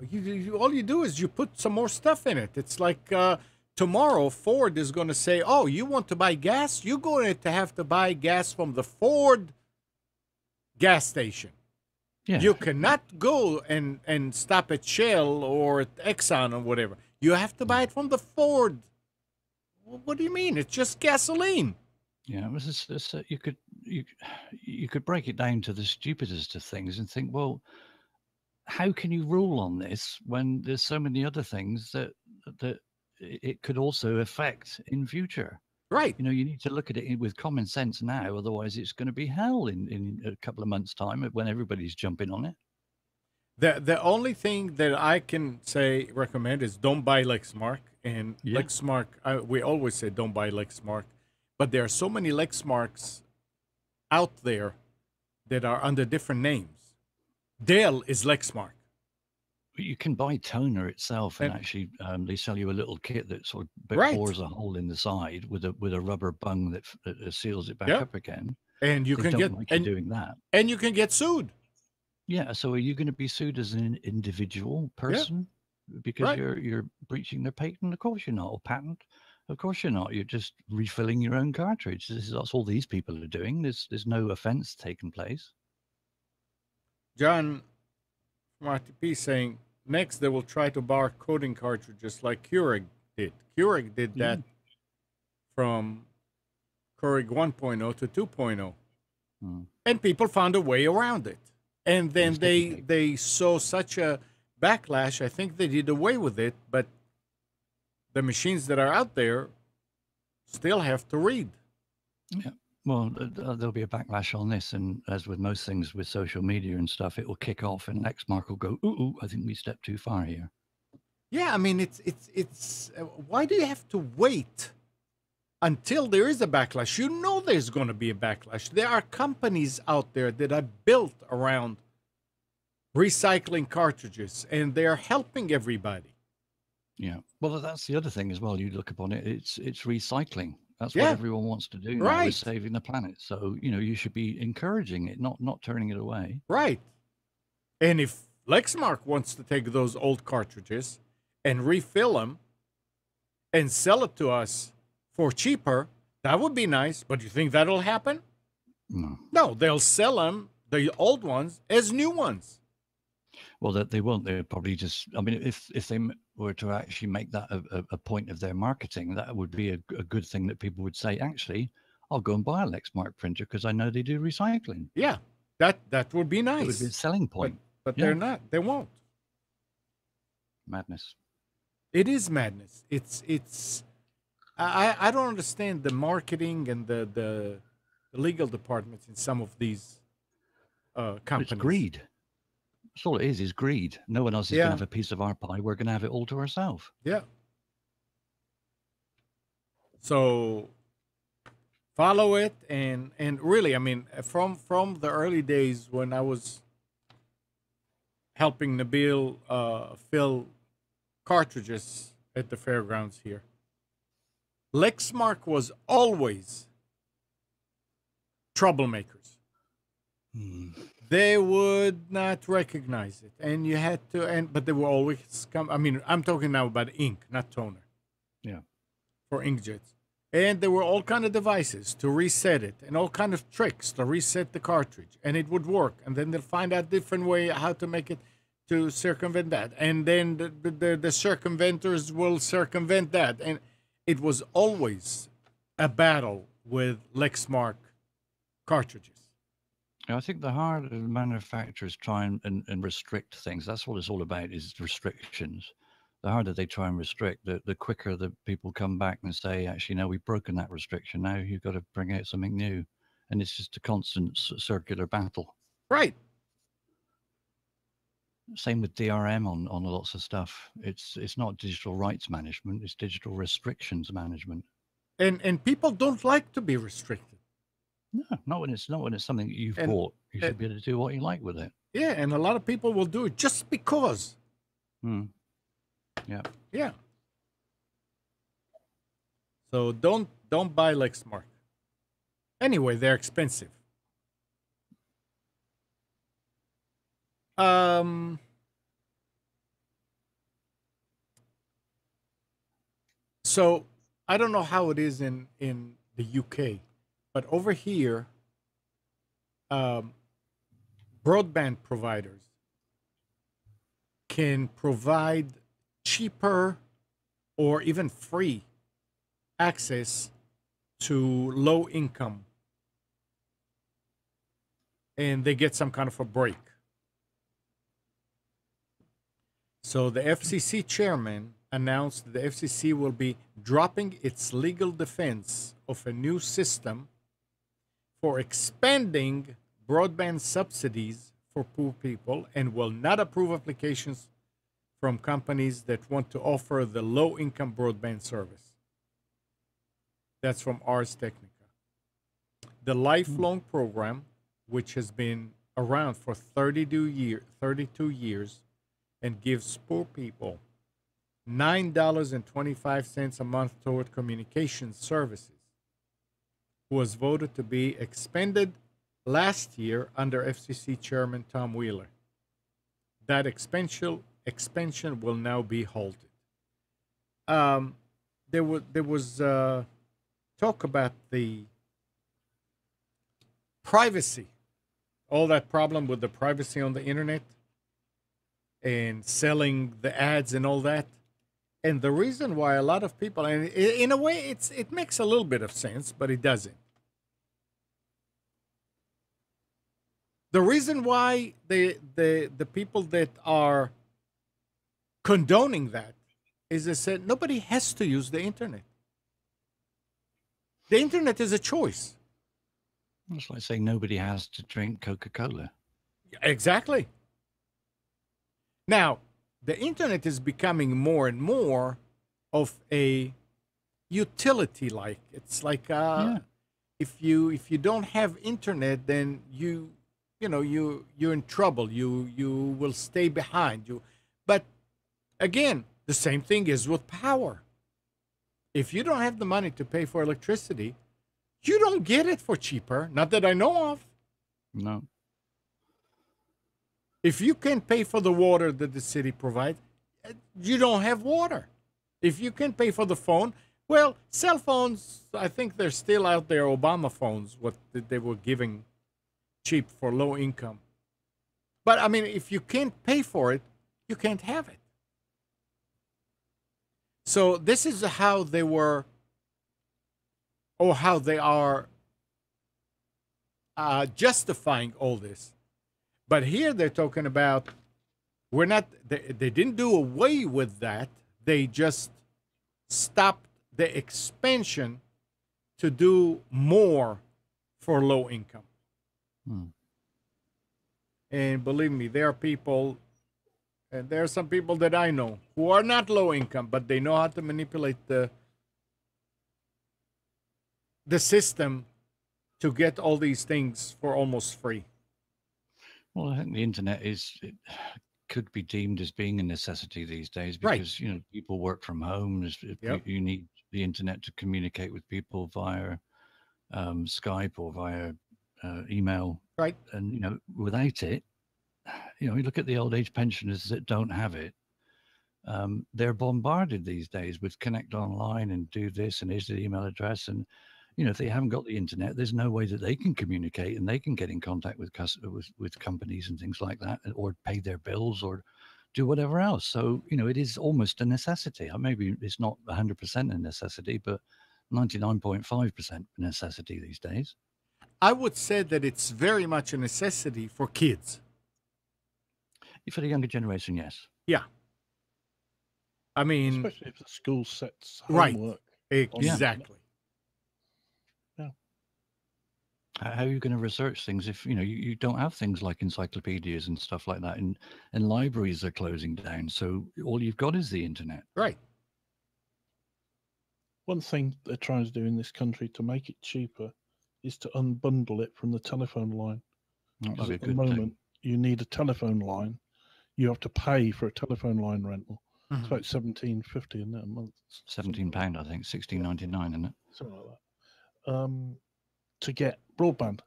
all you do is you put some more stuff in it. It's like tomorrow Ford is going to say, "Oh, you want to buy gas? You're going to have to buy gas from the Ford gas station. Yeah. You cannot go and stop at Shell or at Exxon or whatever. You have to buy it from the Ford." What do you mean? It's just gasoline. Yeah, it was this, you could break it down to the stupidest of things and think, well, how can you rule on this when there's so many other things that it could also affect in future? Right. You know, you need to look at it with common sense now, otherwise it's going to be hell in a couple of months' time when everybody's jumping on it. The only thing that I can say recommend is don't buy Lexmark. And Yeah. Lexmark, we always say don't buy Lexmark, but there are so many Lexmarks out there that are under different names. Dell is Lexmark. You can buy toner itself, and And actually, they sell you a little kit that sort of right. bores a hole in the side with a rubber bung that seals it back Yeah. up again. And you They can don't get like you doing that. and you can get sued. Yeah. So are you going to be sued as an individual person because Right. you're breaching their patent? Of course you're not. Or patent? Of course you're not. You're just refilling your own cartridge. That's all these people are doing. There's no offense taking place. John from RTP saying next they will try to bar coding cartridges like Keurig did. Keurig did that from Keurig 1.0 to 2.0. And people found a way around it. And then they saw such a backlash. I think they did away with it, but the machines that are out there still have to read. Yeah. Well, there'll be a backlash on this, and as with most things with social media and stuff, it will kick off, and Lexmark will go, "Ooh, I think we stepped too far here." Yeah, I mean, it's why do you have to wait until there is a backlash? You know there's going to be a backlash. There are companies out there that are built around recycling cartridges, and they're helping everybody. Yeah. Well, that's the other thing as well. You look upon it; it's recycling. That's Yeah. what everyone wants to do now, Right. is saving the planet. So you should be encouraging it, not turning it away. Right. And if Lexmark wants to take those old cartridges and refill them and sell it to us for cheaper, that would be nice. But you think that'll happen? No. No, they'll sell them, the old ones, as new ones. Well, they won't. They'll probably just. I mean, if they were to actually make that a point of their marketing, that would be a good thing that people would say. Actually, I'll go and buy a Lexmark printer because I know they do recycling. Yeah, that would be nice. It would be a selling point. But they're not. They won't. Madness. It is madness. It's. I don't understand the marketing and the legal departments in some of these companies. It's greed. That's all it is greed. No one else is going to have a piece of our pie. We're going to have it all to ourselves. Yeah. So follow it, and really, I mean, from the early days when I was helping Nabil fill cartridges at the fairgrounds here, Lexmark was always troublemakers. They would not recognize it, and you had to. But they were always come. I mean, I'm talking now about ink, not toner. Yeah. For inkjets, and there were all kind of devices to reset it, and all kind of tricks to reset the cartridge, and it would work. And then they'll find out different way how to make it to circumvent that, and then the circumventors will circumvent that, and it was always a battle with Lexmark cartridges. I think the harder the manufacturers try and restrict things, that's what it's all about, is restrictions. The harder they try and restrict, the quicker the people come back and say, actually, no, we've broken that restriction. Now you've got to bring out something new. And it's just a constant circular battle. Right. Same with DRM on lots of stuff. It's not digital rights management, it's digital restrictions management. And people don't like to be restricted. No, not when it's something that you've bought. You should be able to do what you like with it. Yeah, and a lot of people will do it just because. Yeah. Yeah. So don't buy Lexmark. Anyway, they're expensive. So I don't know how it is in the UK, but over here, broadband providers can provide cheaper or even free access to low income, and they get some kind of a break. So the FCC chairman announced that the FCC will be dropping its legal defense of a new system for expanding broadband subsidies for poor people and will not approve applications from companies that want to offer the low income broadband service. That's from Ars Technica. The Lifelong program, which has been around for 32 years and gives poor people $9.25 a month toward communication services, was voted to be expanded last year under FCC Chairman Tom Wheeler. That expansion will now be halted. There was talk about the privacy, all that problem with the privacy on the internet and selling the ads and all that. And the reason why a lot of people, and in a way, it makes a little bit of sense, but it doesn't. The reason why the people that are condoning that is they said nobody has to use the internet. The internet is a choice. It's like saying nobody has to drink Coca-Cola. Exactly. Now, the internet is becoming more and more of a utility. Like it's like if you don't have internet, then you're in trouble. You will stay behind. But again, the same thing is with power. If you don't have the money to pay for electricity, you don't get it for cheaper. Not that I know of. No. If you can't pay for the water that the city provides, you don't have water. If you can pay for the phone, well, cell phones, I think they're still out there, Obama phones, what they were giving cheap for low income. But I mean, if you can't pay for it, you can't have it. So this is how they were, or how they are justifying all this. But here they're talking about they didn't do away with that. They just stopped the expansion to do more for low income. And believe me, there are people, and there are some people that I know who are not low income, but they know how to manipulate the system to get all these things for almost free. Well, I think the internet could be deemed as being a necessity these days because people work from home. You need the internet to communicate with people via Skype or via email. Right. And without it, you look at the old age pensioners that don't have it. They're bombarded these days with connect online and do this and here's the email address, and if they haven't got the internet, there's no way that they can communicate and they can get in contact with companies and things like that, or pay their bills or do whatever else. So it is almost a necessity. Maybe it's not 100% a necessity, but 99.5% a necessity these days. I would say that it's very much a necessity for kids. For the younger generation, yes. Yeah. I mean, especially if the school sets homework. Right. Exactly. Yeah. How are you going to research things if you don't have things like encyclopedias and stuff like that, and libraries are closing down? So all you've got is the internet. Right. One thing they're trying to do in this country to make it cheaper is to unbundle it from the telephone line. Because at the moment, you need a telephone line. You have to pay for a telephone line rental. It's about $17.50 in a month. £17, I think, $16.99, isn't it? Something like that. To get broadband,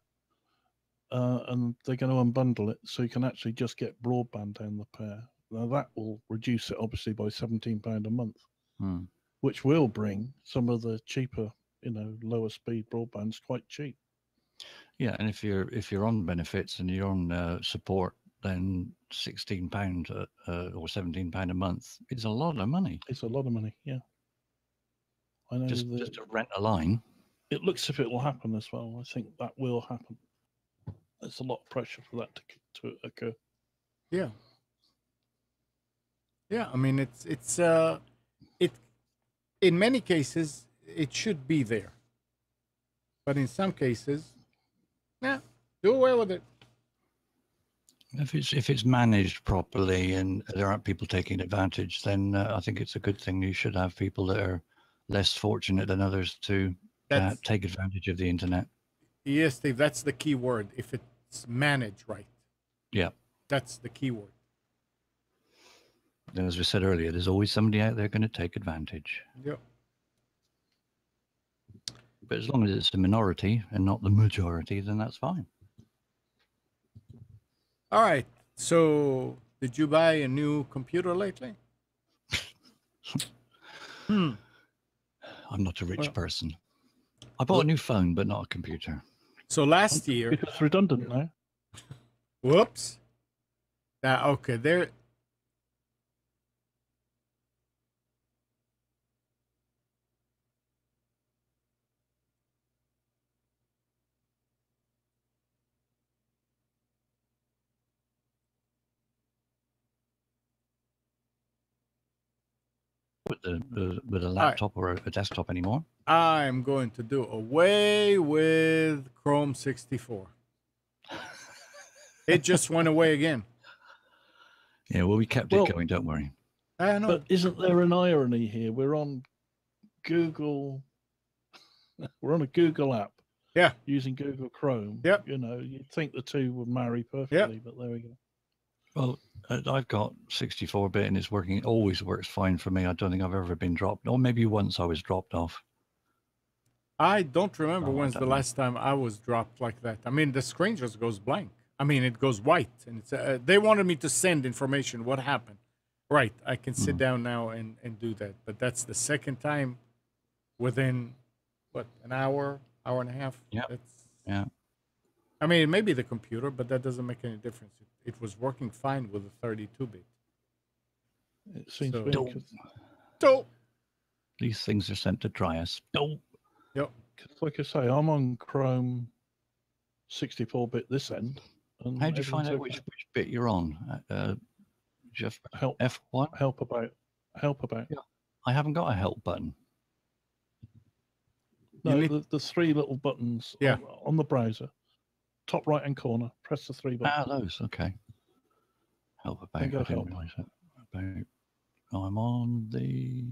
and they're going to unbundle it so you can actually just get broadband down the pair. Now that will reduce it obviously by £17 a month, which will bring some of the cheaper, lower speed broadbands quite cheap. Yeah, and if you're on benefits and you're on support, then £16 or £17 a month is a lot of money. It's a lot of money, yeah. I know just to rent a line. It looks as if it will happen as well. I think that will happen. There's a lot of pressure for that to occur. Yeah. Yeah, I mean it in many cases it should be there, but in some cases, yeah, do away with it. If it's managed properly and there aren't people taking advantage, then I think it's a good thing. You should have people that are less fortunate than others to That's take advantage of the internet. yes, Steve. That's the key word. If it's managed right, Yeah. that's the key word. And as we said earlier, there's always somebody out there going to take advantage. Yeah. But as long as it's the minority and not the majority, then that's fine. All right. So, did you buy a new computer lately? I'm not a rich Well- person. I bought a new phone, but not a computer. So last year, It's redundant now. whoops. Okay, there. With a laptop or a desktop anymore. I'm going to do away with Chrome 64. It just went away again. Yeah, well, we kept Well- it going. Don't worry. I know. But isn't there an irony here? We're on Google. We're on a Google app. Yeah. Using Google Chrome. Yep. You know, you'd think the two would marry perfectly, but there we go. Well, I've got 64-bit and it's working. It always works fine for me. I don't think I've ever been dropped. Or maybe once I was dropped off. I don't remember Oh, I when's don't the know. last time I was dropped like that. I mean, the screen just goes blank. I mean, it goes white, and it's. They wanted me to send information. What happened? Right, I can sit down now and do that. But that's the second time within what, an hour and a half. Yep. That's, Yeah. I mean, it may be the computer, but that doesn't make any difference. It was working fine with a 32-bit. It seems So- weird. Don't. 'cause- So, These things are sent to try us. Don't. 'cause like I say, I'm on Chrome 64-bit this end. And How do you find out everything's which bit you're on? Jeff, okay. help F1? help about? Yeah. I haven't got a help button. No, need- the three little buttons Yeah. on the browser, top right hand corner. Press the three buttons. Those. Okay. Help about. Then go I didn't help. realize that. About. I'm on the.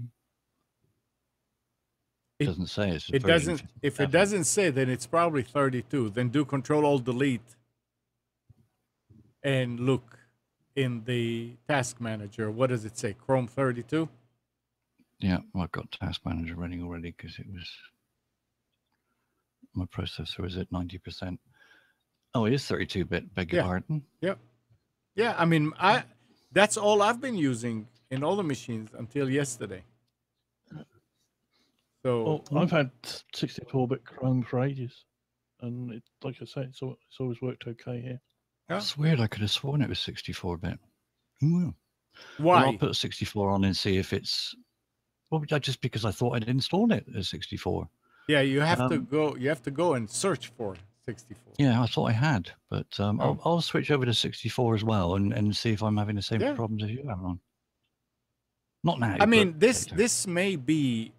It- Doesn't say it's. it version doesn't. If 57. it doesn't say, then it's probably 32. Then do Control-Alt-Delete and look in the task manager. What does it say? Chrome 32. Yeah, well, I've got Task Manager running already because it was. My processor was at 90%. Oh, it is 32-bit. Beg your Yeah. pardon. Yeah, I mean, that's all I've been using in all the machines until yesterday. So Well, I've had 64-bit Chrome for ages, and it, like I say, it's always worked okay here. Yeah. It's weird. I could have sworn it was 64-bit. Well, why? I'll put 64 on and see if it's. Well, just because I thought I'd installed it as 64. Yeah, you have to Um, go. You have to go and search for 64. Yeah, I thought I had, but Oh. I'll switch over to 64 as well and see if I'm having the same Yeah. problems as you have on. Not now. I mean, but this later. this may be.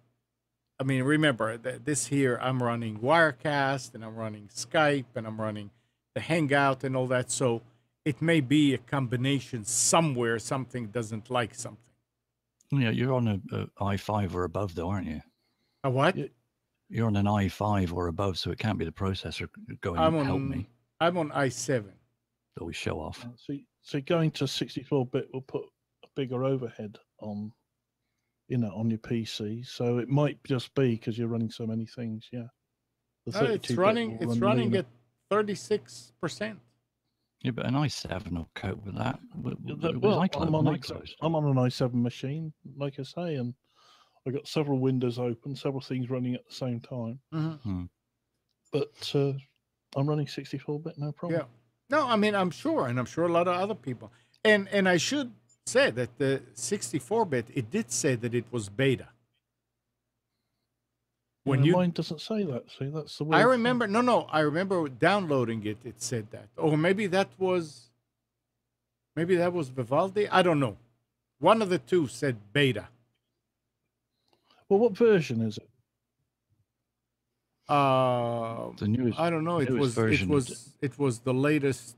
I mean, remember that this here. I'm running Wirecast and I'm running Skype and I'm running the Hangout and all that. So it may be a combination somewhere. Something doesn't like something. Yeah, you're on a i5 or above, though, aren't you? A what? Yeah. You're on an i5 or above, so it can't be the processor going. I'm Help on. me. I'm on i7. Always show off. So going to 64-bit will put a bigger overhead on, on your PC. So it might just be because you're running so many things. Yeah, the No, it's 32-bit running. will It's run running leaner. at 36%. Yeah, but an i7 will cope with that. Well, I'm on an i7 machine, like I say, and I got several windows open, several things running at the same time. But I'm running 64-bit, no problem. Yeah. No, I mean, I'm sure, and I'm sure a lot of other people. And I should say that the 64-bit, it did say that it was beta. When Mine doesn't say that. See, that's the weird I thing. remember, no, I remember downloading it. It said that, or maybe that was Vivaldi. I don't know, One of the two said beta. Well, what version is it? The newest, I don't know. It newest was it version. was it was the latest.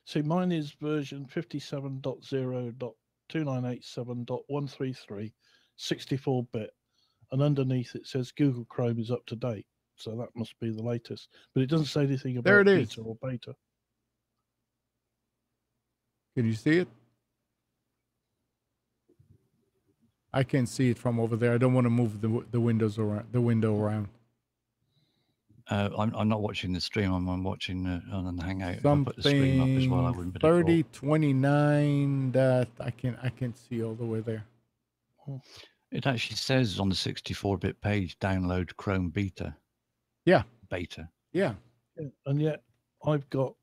See, mine is version 57.0.2987.133, 64-bit, and underneath it says Google Chrome is up to date. So that must be the latest. But it doesn't say anything There about it is. beta or beta. Can you see it? I can see it from over there. I don't want to move the windows around the window around. I'm not watching the stream. I'm watching on the Hangout. If I Something put the stream up as well, I wouldn't be able to talk. 3029 that I can see all the way there. It actually says on the 64-bit page, download Chrome beta. Yeah. Beta. Yeah. Yeah, and yet I've got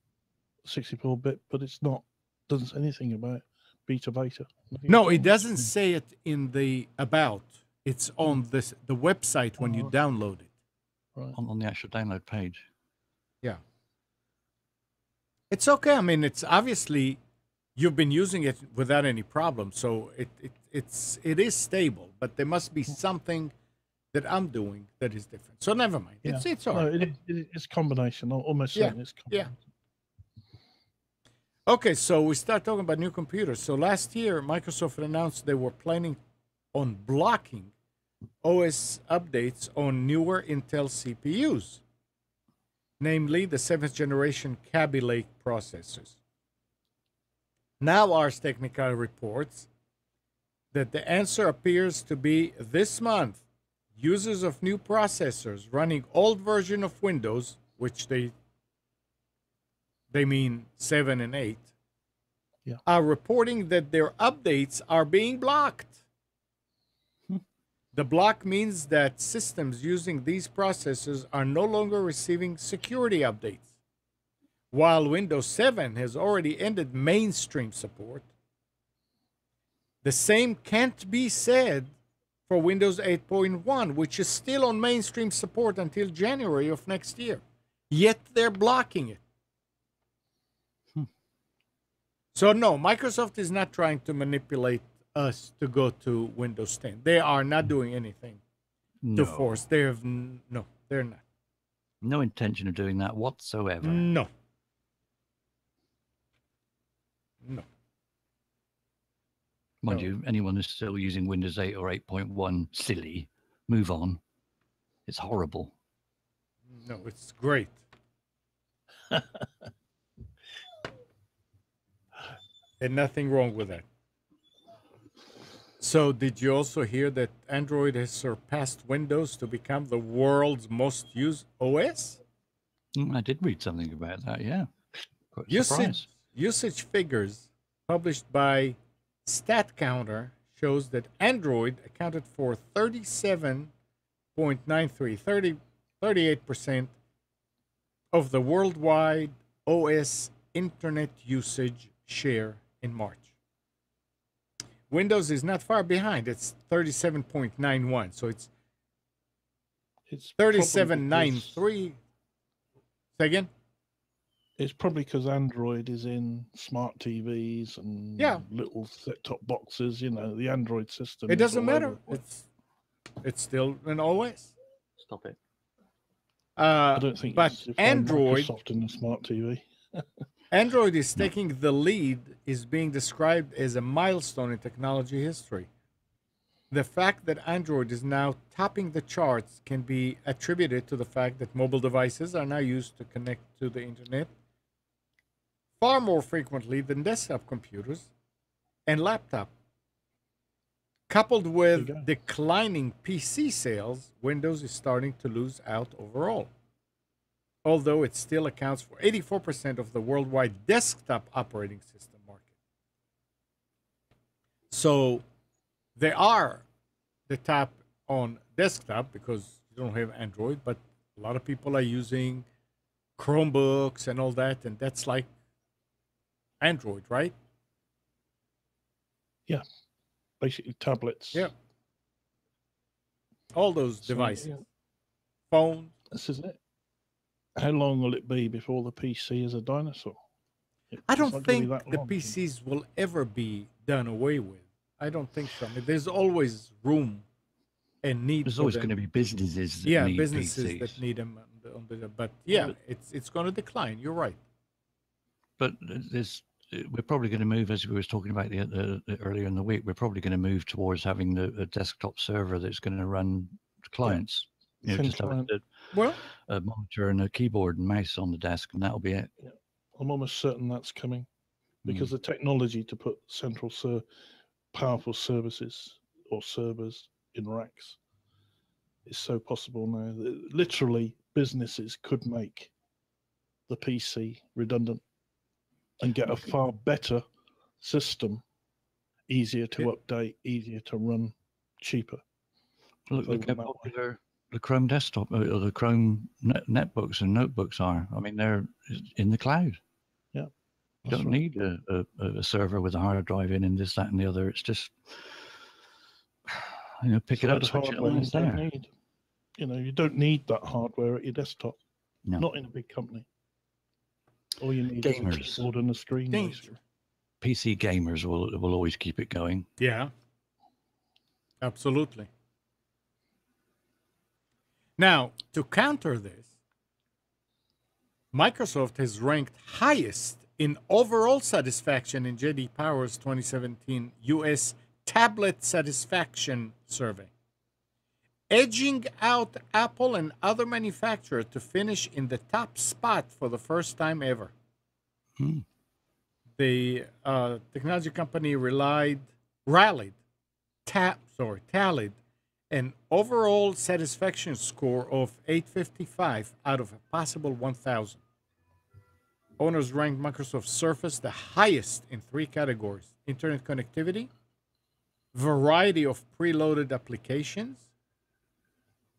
64-bit, but it's not, doesn't say anything about beta. Nothing No, at it all. doesn't say it in the about. It's on the website when you download it. Right. On the actual download page. Yeah. It's okay. I mean, it's obviously you've been using it without any problem, so it is stable. But there must be something that I'm doing that is different. So never mind. Yeah. It's all No, right. it's combination. I'm almost Yeah, certain it's yeah. combination. Okay, so we start talking about new computers. So last year, Microsoft announced they were planning on blocking OS updates on newer Intel CPUs, namely the 7th generation Kaby Lake processors. Now Ars Technica reports that the answer appears to be this month. Users of new processors running old version of Windows, which they mean 7 and 8, Yeah. are reporting that their updates are being blocked. The block means that systems using these processors are no longer receiving security updates. While Windows 7 has already ended mainstream support, the same can't be said for Windows 8.1, which is still on mainstream support until January of next year. Yet they're blocking it. So no, Microsoft is not trying to manipulate us to go to Windows 10. They are not doing anything to No. force. They have no, they're not. No intention of doing that whatsoever. No. No. Mind No. you, anyone who's still using Windows 8 or 8.1, silly. Move on. It's horrible. No, it's great. And nothing wrong with that. So, did you also hear that Android has surpassed Windows to become the world's most used OS? I did read something about that, yeah. Quite surprised. Usage figures published by StatCounter shows that Android accounted for 38% of the worldwide OS internet usage share in March. Windows is not far behind. It's 37.91. So it's 37.93. Say again? It's probably because Android is in smart TVs and little set-top boxes. You know, the Android system. It doesn't is all matter. over the place. It's still an OS. Stop it. I don't think but you find Android Microsoft in the smart TV. Android is taking the lead, is being described as a milestone in technology history. The fact that Android is now topping the charts can be attributed to the fact that mobile devices are now used to connect to the internet far more frequently than desktop computers and laptop. Coupled with declining PC sales, Windows is starting to lose out overall, although it still accounts for 84% of the worldwide desktop operating system market. So they are the top on desktop because you don't have Android, but a lot of people are using Chromebooks and all that, and that's like Android, right? Yeah, basically tablets. Yeah. All those devices. Phone. This is it. How long will it be before the PC is a dinosaur? I don't think the PCs will ever be done away with. I don't think so. I mean, there's always room and need There's for always going to them. be businesses that Yeah, need businesses that PCs. need them but Yeah, yeah, it's going to decline. You're right. But we're probably going to move, as we was talking about earlier in the week, we're probably going to move towards having a desktop server that's going to run yeah. clients. Thin Just have client. Well, a monitor and a keyboard and mouse on the desk, and that'll be it. Yeah. I'm almost certain that's coming because Mm. the technology to put powerful services or servers in racks is so possible now that literally businesses could make the PC redundant and get a far better system, easier to yeah, update, easier to run, cheaper. Look, If they look how went that way. popular the Chrome desktop or the Chrome netbooks and notebooks are. I mean, they're in the cloud. Yeah, You that's don't right. need a server with a hard drive in and this, that, and the other. It's just pick So it up, that's switch it hardware on, and you it's don't there. need. You don't need that hardware at your desktop. No. Not in a big company. All you need is a Gamers. keyboard and a screen, danger. basically. PC gamers will always keep it going. Yeah, absolutely. Now, to counter this, Microsoft has ranked highest in overall satisfaction in JD Power's 2017 US Tablet Satisfaction Survey, edging out Apple and other manufacturers to finish in the top spot for the first time ever. Hmm. The technology company tallied an overall satisfaction score of 855 out of a possible 1,000. Owners ranked Microsoft Surface the highest in three categories: internet connectivity, variety of preloaded applications.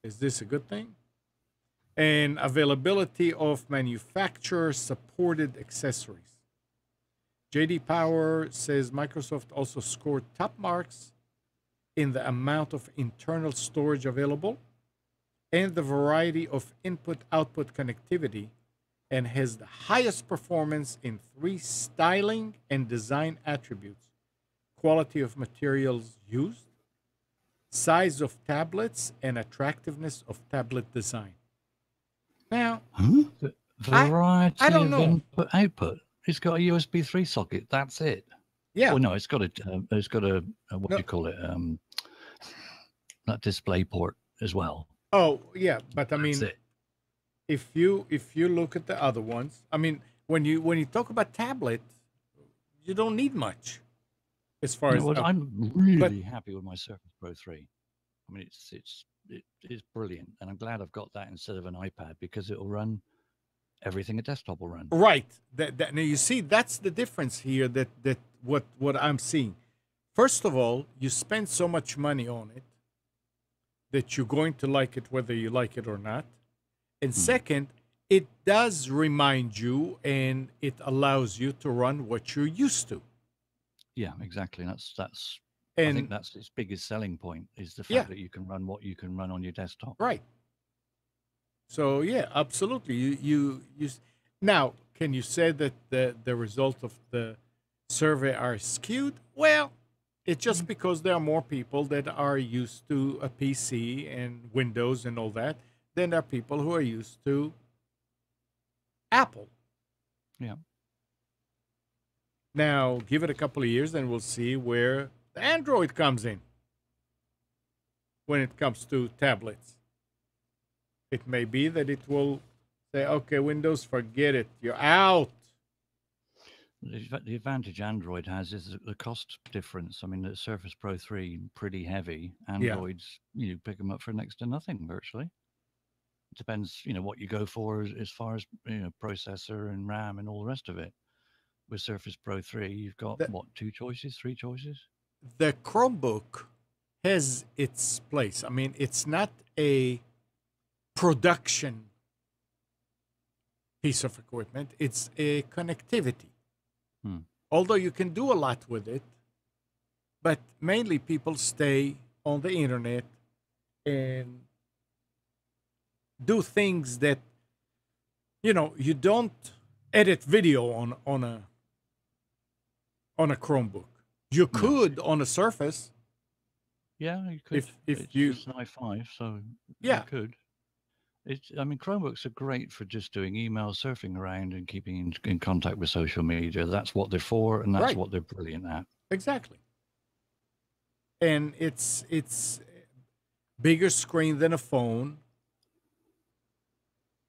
Is this a good thing? And availability of manufacturer supported accessories. JD Power says Microsoft also scored top marks in the amount of internal storage available and the variety of input output connectivity, and has the highest performance in three styling and design attributes: quality of materials used, size of tablets, and attractiveness of tablet design. Now, Huh? I Variety don't of know. input output. It's got a USB 3 socket. That's it. Yeah, Well, no, it's got a what do no. you call it? That display port as well. Oh, yeah, but I That's mean, it. if you look at the other ones, I mean, when you talk about tablet, you don't need much as far No, as well, I'm but really happy with my Surface Pro 3. I mean, it is brilliant, and I'm glad I've got that instead of an iPad because it'll run everything a desktop will run. right. That now you see that's the difference here. That what I'm seeing. First of all, you spend so much money on it that you're going to like it whether you like it or not. And Hmm. second, it does remind you and it allows you to run what you're used to. Yeah, exactly. That's. I think And that's its biggest selling point is the yeah, fact that you can run what you can run on your desktop. right. So yeah, absolutely. Now, can you say that the result of the survey are skewed? Well, it's just because there are more people that are used to a PC and Windows and all that than there are people who are used to Apple. Yeah. Now, give it a couple of years and we'll see where the Android comes in when it comes to tablets. It may be that it will say, okay, Windows, forget it. You're out. The advantage Android has is the cost difference. I mean, the Surface Pro 3 pretty heavy. Yeah. Androids, you pick them up for next to nothing virtually. It depends, what you go for as far as processor and RAM and all the rest of it. With Surface Pro 3, you've got The, what, three choices? the Chromebook has its place. I mean, it's not a production piece of equipment, it's a connectivity. Hmm. Although you can do a lot with it, but mainly people stay on the internet and do things that you don't edit video on a Chromebook. You could on a Surface. Yeah, you could. If It's you, just an i5, so yeah, you could. I mean, Chromebooks are great for just doing email, surfing around, and keeping in contact with social media. That's what they're for, and that's right, what they're brilliant at. exactly. And it's bigger screen than a phone.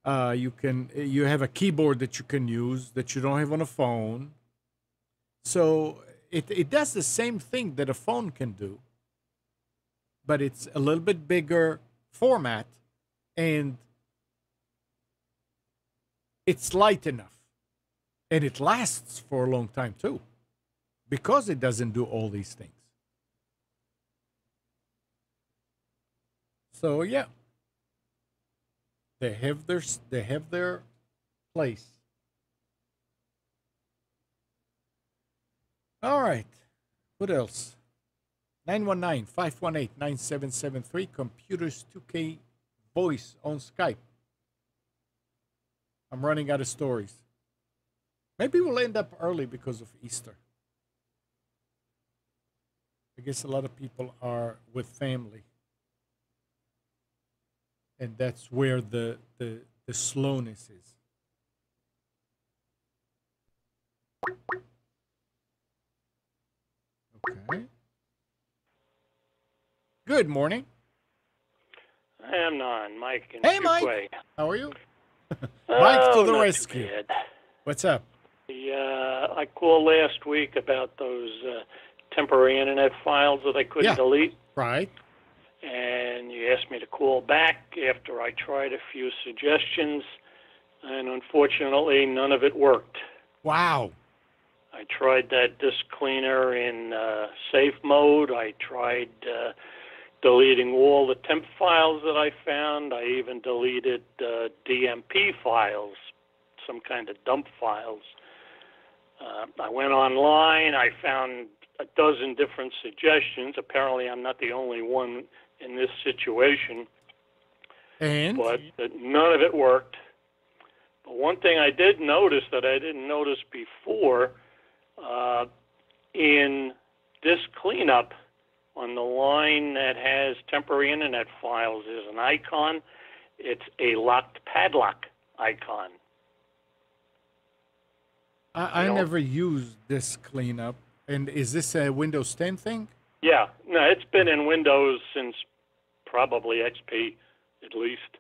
You have a keyboard that you can use that you don't have on a phone. So it does the same thing that a phone can do, but it's a little bit bigger format, and it's light enough, and it lasts for a long time too, because it doesn't do all these things. So yeah, they have their place. All right. What else? 919-518-9773. Computers 2K voice on Skype. I'm running out of stories. Maybe we'll end up early because of Easter. I guess a lot of people are with family. And that's where the slowness is. Okay. Good morning. Amnon, Mike, and Hey, Mike. Fuquay. How are you? Mike to the not too rescue. bad. What's up? I called last week about those temporary internet files that I couldn't delete, Right. and you asked me to call back after I tried a few suggestions, and unfortunately, none of it worked. Wow. I tried that disk cleaner in safe mode. I tried deleting all the temp files that I found. I even deleted DMP files, some kind of dump files. I went online. I found a dozen different suggestions. Apparently, I'm not the only one in this situation. And? But none of it worked. But one thing I did notice that I didn't notice before, in disk cleanup, on the line that has temporary internet files, is an icon. It's a locked padlock icon. I never used this cleanup. And is this a Windows 10 thing? Yeah, no, it's been in Windows since probably XP, at least.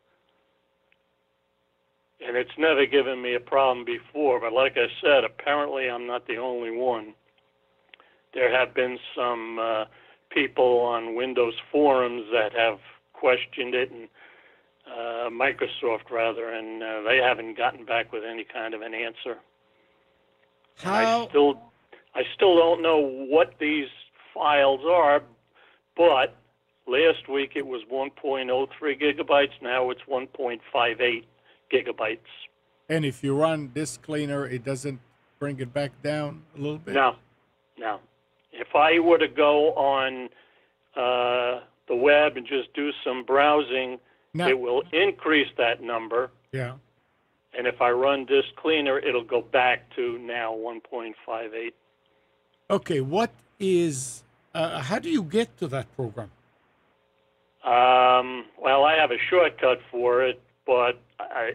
And it's never given me a problem before, but like I said, apparently I'm not the only one. There have been some people on Windows forums that have questioned it, and Microsoft rather, and they haven't gotten back with any kind of an answer. How? I still don't know what these files are, but last week it was 1.03 gigabytes. Now it's 1.58 gigabytes. And if you run disk cleaner, it doesn't bring it back down a little bit? No. If I were to go on the web and just do some browsing, it will increase that number. Yeah. And if I run disk cleaner, it'll go back to now 1.58. Okay, what is, how do you get to that program? Well, I have a shortcut for it, but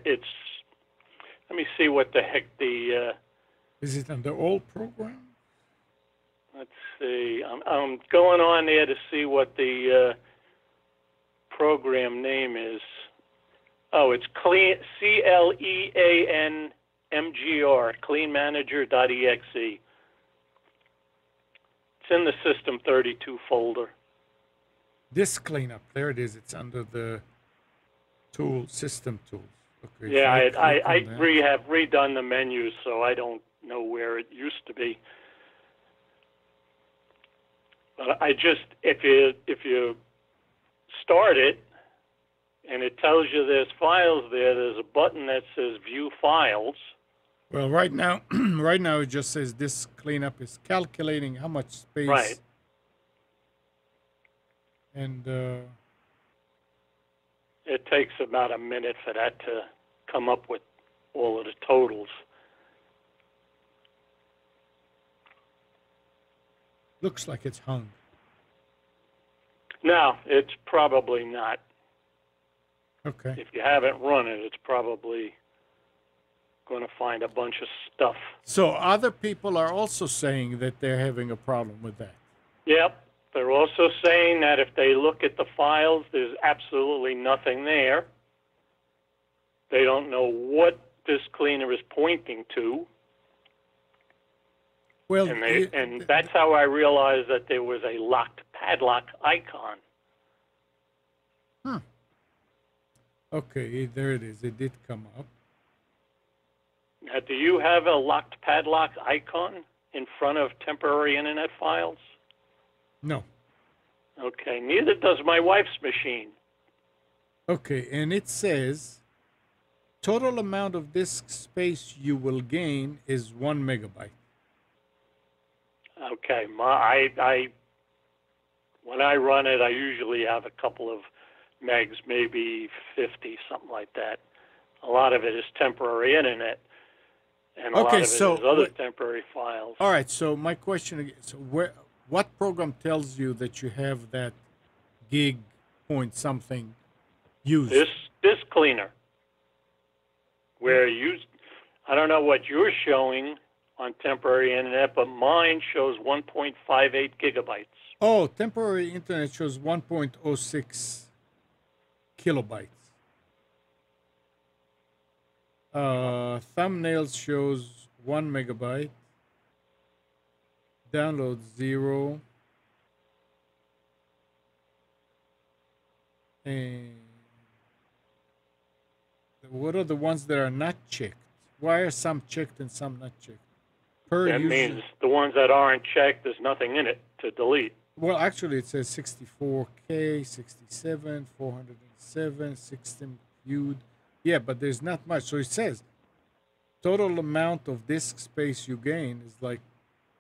it's, let me see what the heck the... Is it under all programs? Let's see. I'm going on there to see what the program name is. Oh, it's CLEANMGR, cleanmanager.exe. It's in the System 32 folder. Disk cleanup. There it is. It's under the system tools. Okay. Yeah, I have redone the menus, so I don't know where it used to be. But I just, if you start it, and it tells you there's files there, there's a button that says View Files. Well, right now it just says this cleanup is calculating how much space. Right. And it takes about a minute for that to come up with all of the totals. Looks like it's hung. No, it's probably not. Okay. If you haven't run it, it's probably going to find a bunch of stuff. So other people are also saying that they're having a problem with that. Yep. They're also saying that if they look at the files, there's absolutely nothing there. They don't know what this cleaner is pointing to. Well, And that's how I realized that there was a locked padlock icon. Okay, there it is. It did come up. Now, do you have a locked padlock icon in front of temporary internet files? No. Okay, neither does my wife's machine. Okay, and it says total amount of disk space you will gain is 1 megabyte. Okay, when I run it, I usually have a couple of megs, maybe 50, something like that. A lot of it is temporary internet, and a lot of it is other temporary files. All right, so my question again, so what program tells you that you have that gig point something used? This cleaner, where I don't know what you're showing on temporary internet, but mine shows 1.58 gigabytes. Oh, temporary internet shows 1.06 kilobytes. Thumbnails shows 1 megabyte. Download 0. And what are the ones that are not checked? Why are some checked and some not checked? That means the ones that aren't checked, there's nothing in it to delete. Well, actually, it says 64K, 67, 407, 16 viewed. Yeah, but there's not much. So it says total amount of disk space you gain is like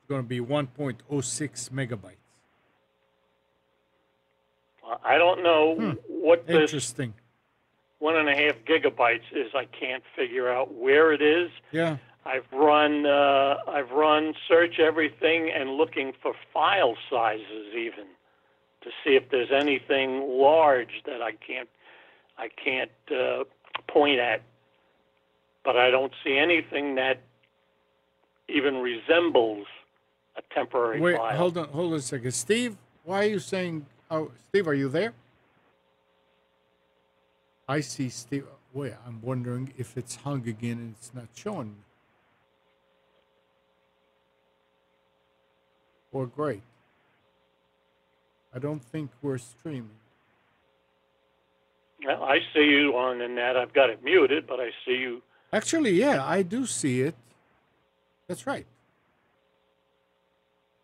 going to be 1.06 megabytes. I don't know what this Interesting. 1.5 gigabytes is. I can't figure out where it is. Yeah. I've run search everything and looking for file sizes even to see if there's anything large that I can't point at. But I don't see anything that even resembles a temporary file. Wait, hold on a second. Steve, why are you saying, Steve, are you there? I see Steve. Wait, I'm wondering if it's hung again and it's not showing me. Well, great. I don't think we're streaming. Well, I see you on the net. I've got it muted, but I see you. Actually, yeah, I do see it. That's right.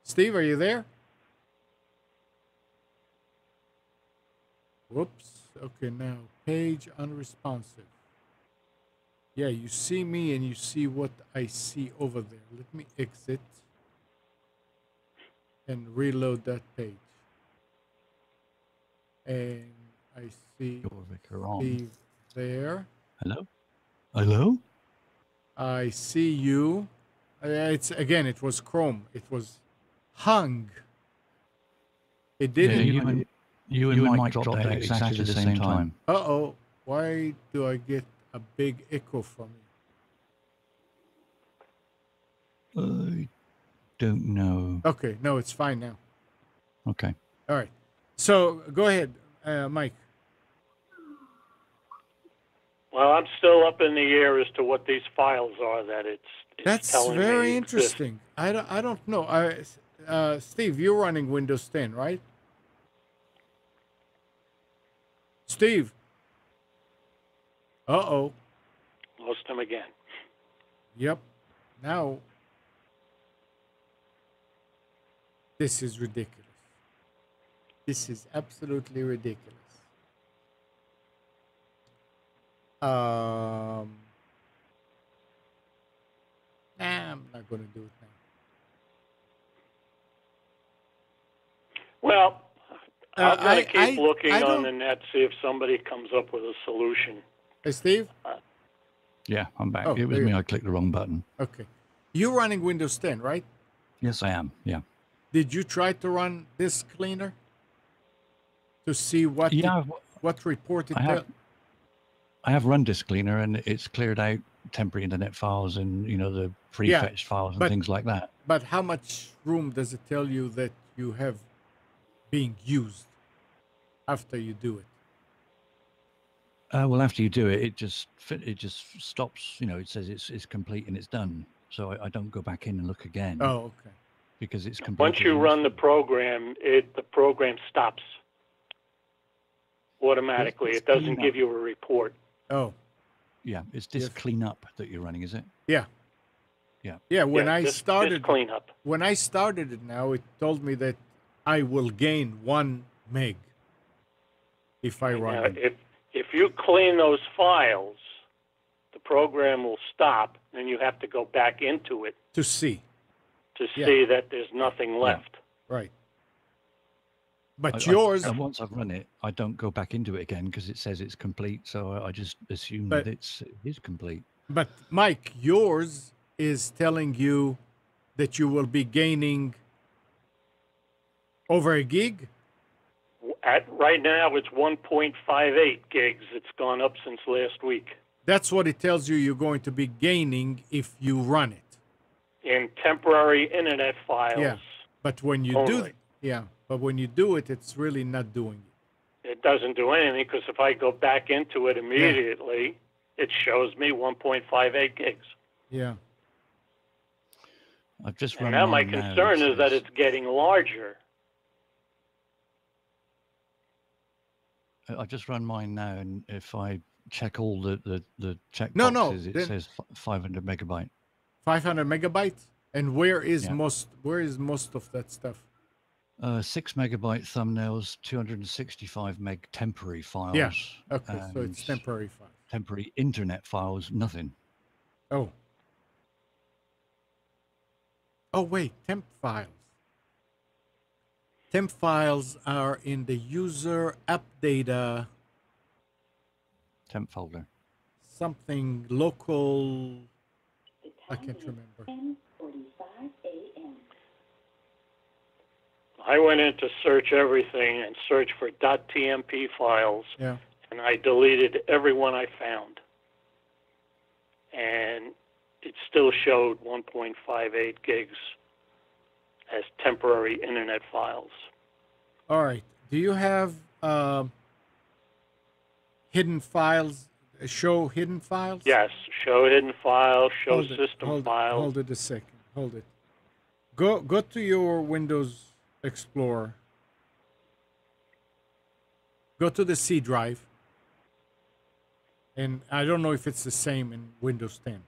Steve, are you there? Whoops. Okay, now page unresponsive. Yeah, you see me and you see what I see over there. Let me exit and reload that page. And I see Steve there. Hello? Hello? I see you. It was Chrome. It was hung. It didn't. Yeah, you and Mike dropped out exactly the same time. Uh-oh. Why do I get a big echo from you? I don't know. Okay, no, it's fine now. Okay. All right. So go ahead, Mike. Well, I'm still up in the air as to what these files are that it's That's telling very me interesting. I don't know. Steve, you're running Windows 10, right? Steve. Uh-oh. Lost him again. Yep. Now, this is ridiculous. This is absolutely ridiculous. Nah, I'm not going to do it now. Well, I'm going to keep looking on the net, see if somebody comes up with a solution. Hey, Steve? Yeah, I'm back. Oh, It was me. I clicked the wrong button. Okay. You're running Windows 10, right? Yes, I am. Yeah. Did you try to run this cleaner to see what Yeah, what report it I have. I have run disk cleaner, and it's cleared out temporary internet files and the prefetched files and but things like that. but how much room does it tell you that you have being used after you do it? Well, after you do it, it just stops. It says it's complete and it's done. So I don't go back in and look again. Oh, okay. Because it's completed. Once you run the program, the program stops automatically. It doesn't give you a report. Oh. Yeah, it's disk cleanup that you're running, is it? Yeah. Yeah. Yeah, when I disk started cleanup. When I started it now, it told me that I will gain 1 meg if I run Now, it. if you clean those files, the program will stop, and you have to go back into it To see. to see that there's nothing left. Right. But yours... once I've run it, I don't go back into it again because it says it's complete. So I just assume that it is complete. But Mike, yours is telling you that you will be gaining over a gig? Right now, it's 1.58 gigs. It's gone up since last week. That's what it tells you you're going to be gaining if you run it. In temporary internet files. Yeah. But when you only. but when you do it, it's really not doing it. It doesn't do anything because if I go back into it immediately, it shows me 1.58 gigs. Yeah. I've just and run now my mine concern is that it's getting larger. I've just run mine now, and if I check all the check No, boxes, no, it says 500 megabyte. 500 megabytes? And where is most of that stuff? 6 megabyte thumbnails, 265 meg temporary files. Yeah. Okay, so it's temporary files. Temporary internet files, nothing. Oh. Oh, wait, temp files. Temp files are in the user app data. Temp folder. Something local. I can't remember. 10:45 a.m. I went in to search everything and search for .tmp files, and I deleted every one I found. And it still showed 1.58 gigs as temporary internet files. All right. Do you have hidden files? Show hidden files? Yes. Show hidden files, show system files. Hold it a second. Hold it. Go to your Windows Explorer. Go to the C drive. And I don't know if it's the same in Windows 10.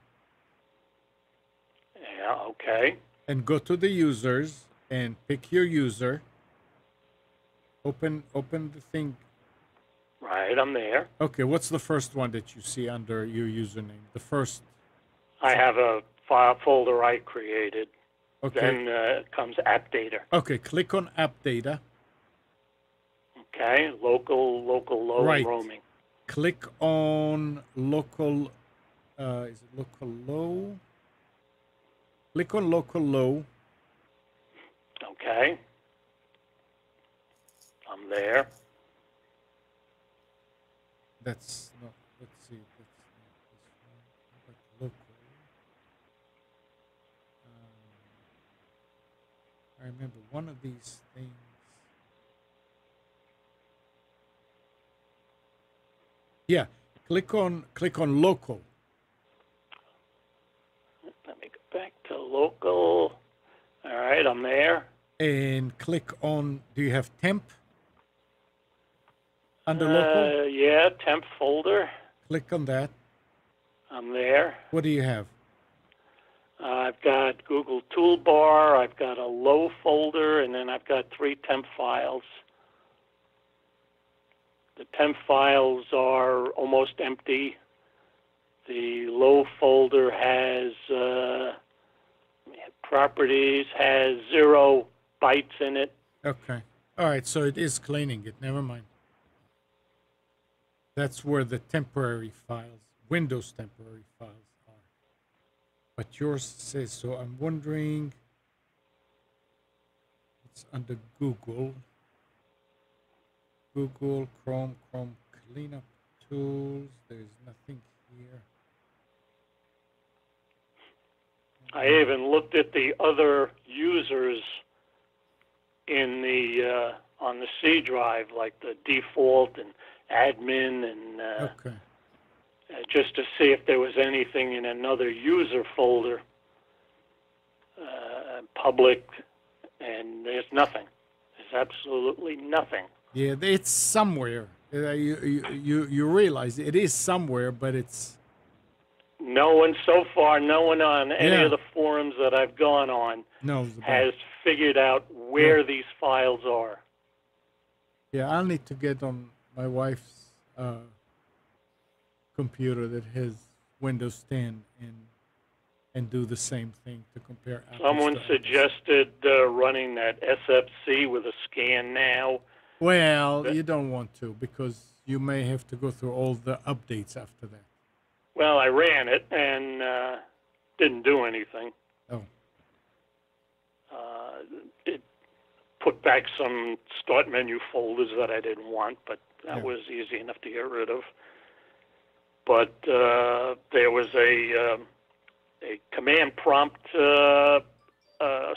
Yeah, okay. And go to the users and pick your user. Open the thing. Right, I'm there. Okay, what's the first one that you see under your username? The first. I have a file folder I created. Okay. Then comes app data. Okay, click on app data. Okay, local, low, right. roaming. Click on local. Is it local low? Click on local low. Okay. I'm there. That's not. Let's see. That's not this one. But local. I remember one of these things. Yeah, click on local. Let me go back to local. All right, I'm there. And click on. Do you have temp under local? Yeah, temp folder. Click on that. I'm there. What do you have? I've got Google Toolbar. I've got a low folder, and then I've got 3 temp files. The temp files are almost empty. The low folder has properties, has 0 bytes in it. Okay. All right, so it is cleaning it. Never mind. That's where the temporary files, Windows temporary files are. But yours says so. I'm wondering. It's under Google. Google, Chrome cleanup tools. There's nothing here. I even looked at the other users in the on the C drive, like the default and admin, and Okay. just to see if there was anything in another user folder, public, and there's nothing. There's absolutely nothing. Yeah, it's somewhere. You realize it is somewhere, but it's No one so far, no one on any Yeah. of the forums that I've gone on knows about. has figured out where these files are. Yeah, I'll need to get on my wife's computer that has Windows 10 and do the same thing to compare apples Someone to apples. suggested running that SFC with a scan now. Well, you don't want to because you may have to go through all the updates after that. Well, I ran it and didn't do anything. Oh. It put back some start menu folders that I didn't want, but that Yeah. was easy enough to get rid of. But there was a command prompt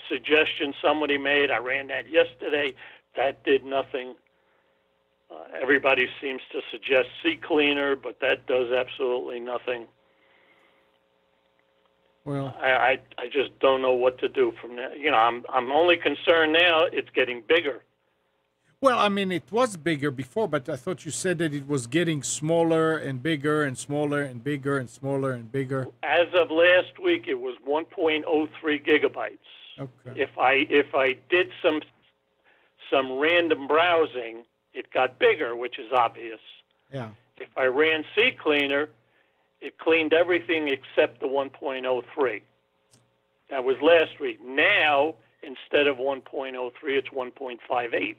suggestion somebody made. I ran that yesterday. That did nothing. Everybody seems to suggest CCleaner, but that does absolutely nothing. Well, I just don't know what to do from there. You know, I'm only concerned now it's getting bigger. well, I mean, it was bigger before, but I thought you said that it was getting smaller and bigger and smaller and bigger and smaller and bigger. As of last week, it was 1.03 gigabytes. Okay. If I did some random browsing, it got bigger, which is obvious. Yeah. If I ran CCleaner, it cleaned everything except the 1.03. That was last week. Now, instead of 1.03, it's 1.58.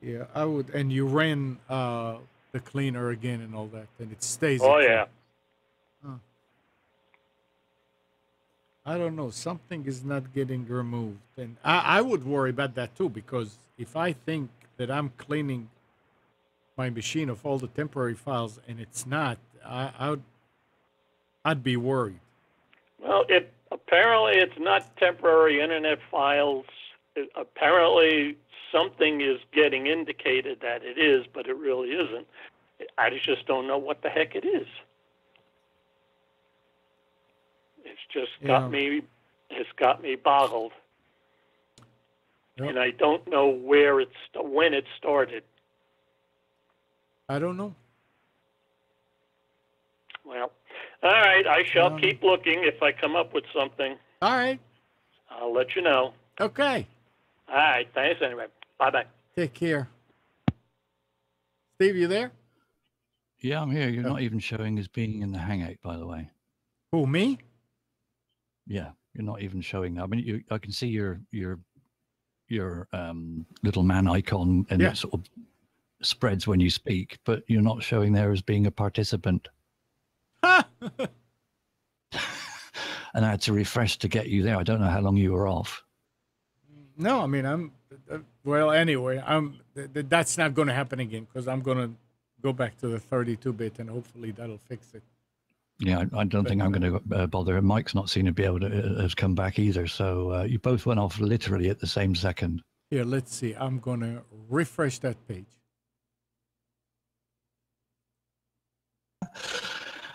Yeah, I would. And you ran the cleaner again and all that, and it stays. Oh, at yeah. I don't know. Something is not getting removed, and I would worry about that too, because if I think that I'm cleaning my machine of all the temporary files and it's not, I'd be worried. Well, apparently it's not temporary internet files. Apparently something is getting indicated that it is, but it really isn't. I just don't know what the heck it is. It's just got me. It's got me boggled, Yep. and I don't know when it started. I don't know. Well, all right. I shall keep looking. If I come up with something, All right. I'll let you know. Okay. All right. Thanks anyway. Bye-bye. Take care. Steve, you there? Yeah, I'm here. You're not even showing as being in the Hangout, by the way. Who, me? Yeah, you're not even showing that. I mean, I can see your little man icon, and Yeah. it sort of spreads when you speak, but you're not showing there as being a participant. Ha! And I had to refresh to get you there. I don't know how long you were off. No, I mean, well, anyway, that's not going to happen again because I'm going to go back to the 32-bit and hopefully that'll fix it. Yeah, I don't think I'm going to bother. Mike's not seen to be able to has come back either. So you both went off literally at the same second. Here, let's see. I'm going to refresh that page.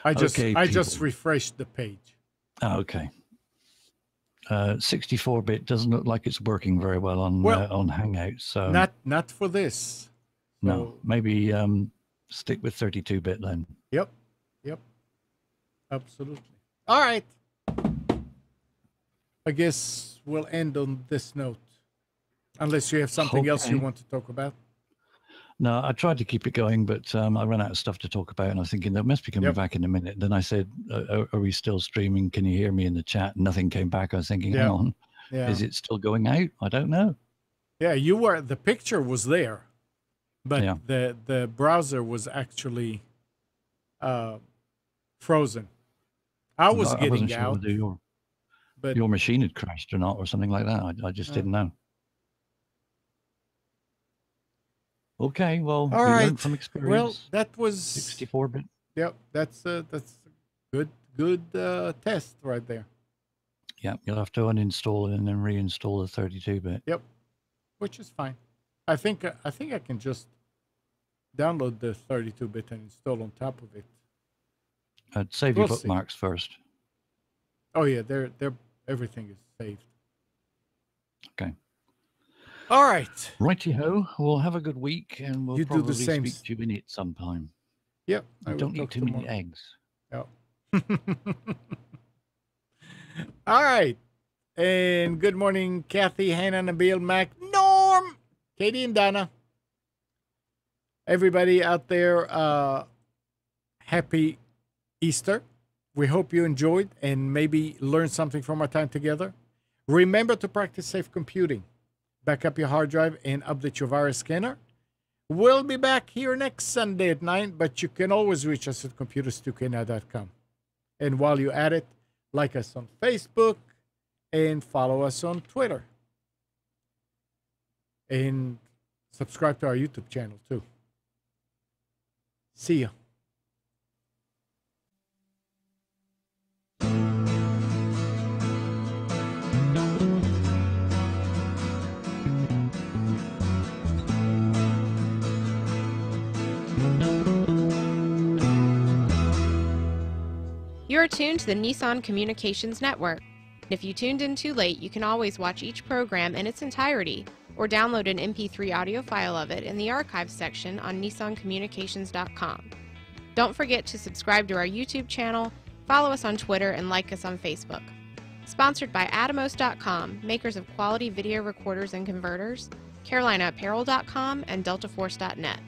I just refreshed the page. Oh, okay. 64-bit doesn't look like it's working very well on Hangout. So not for this. No, So, maybe stick with 32-bit then. Yep. Absolutely. All right. I guess we'll end on this note. Unless you have something else you want to talk about. No, I tried to keep it going, but I ran out of stuff to talk about, and I was thinking they must be coming back in a minute. Then I said, are we still streaming? Can you hear me in the chat? And nothing came back. I was thinking, hang on, is it still going out? I don't know. Yeah, the picture was there, but the browser was actually frozen. I was getting out, But your machine had crashed or not, or something like that. I just didn't know. Okay, well, all we right. learned from experience. Well, that was 64-bit. Yep, that's good test right there. Yeah, you'll have to uninstall it and then reinstall the 32-bit. Yep, which is fine. I think I can just download the 32-bit and install on top of it. I'd save We'll your see. bookmarks first. Oh yeah, they're everything is saved. Okay. All right. Righty-ho. Well, have a good week, and we'll You do the probably same. speak to you in it sometime. Yep. You don't eat too many eggs. Yep. All right. And good morning, Kathy, Hannah, Nabil, Mac, Norm, Katie, and Donna. Everybody out there, happy Easter. We hope you enjoyed and maybe learned something from our time together. Remember to practice safe computing. Back up your hard drive and update your virus scanner. We'll be back here next Sunday at 9, but you can always reach us at computers2know.com. And while you're at it, like us on Facebook and follow us on Twitter. And subscribe to our YouTube channel too. See ya. You're tuned to the Nissan Communications Network. If you tuned in too late, you can always watch each program in its entirety or download an MP3 audio file of it in the archives section on nissancommunications.com. Don't forget to subscribe to our YouTube channel, follow us on Twitter, and like us on Facebook. Sponsored by Atomos.com, makers of quality video recorders and converters, CarolinaApparel.com, and DeltaForce.net.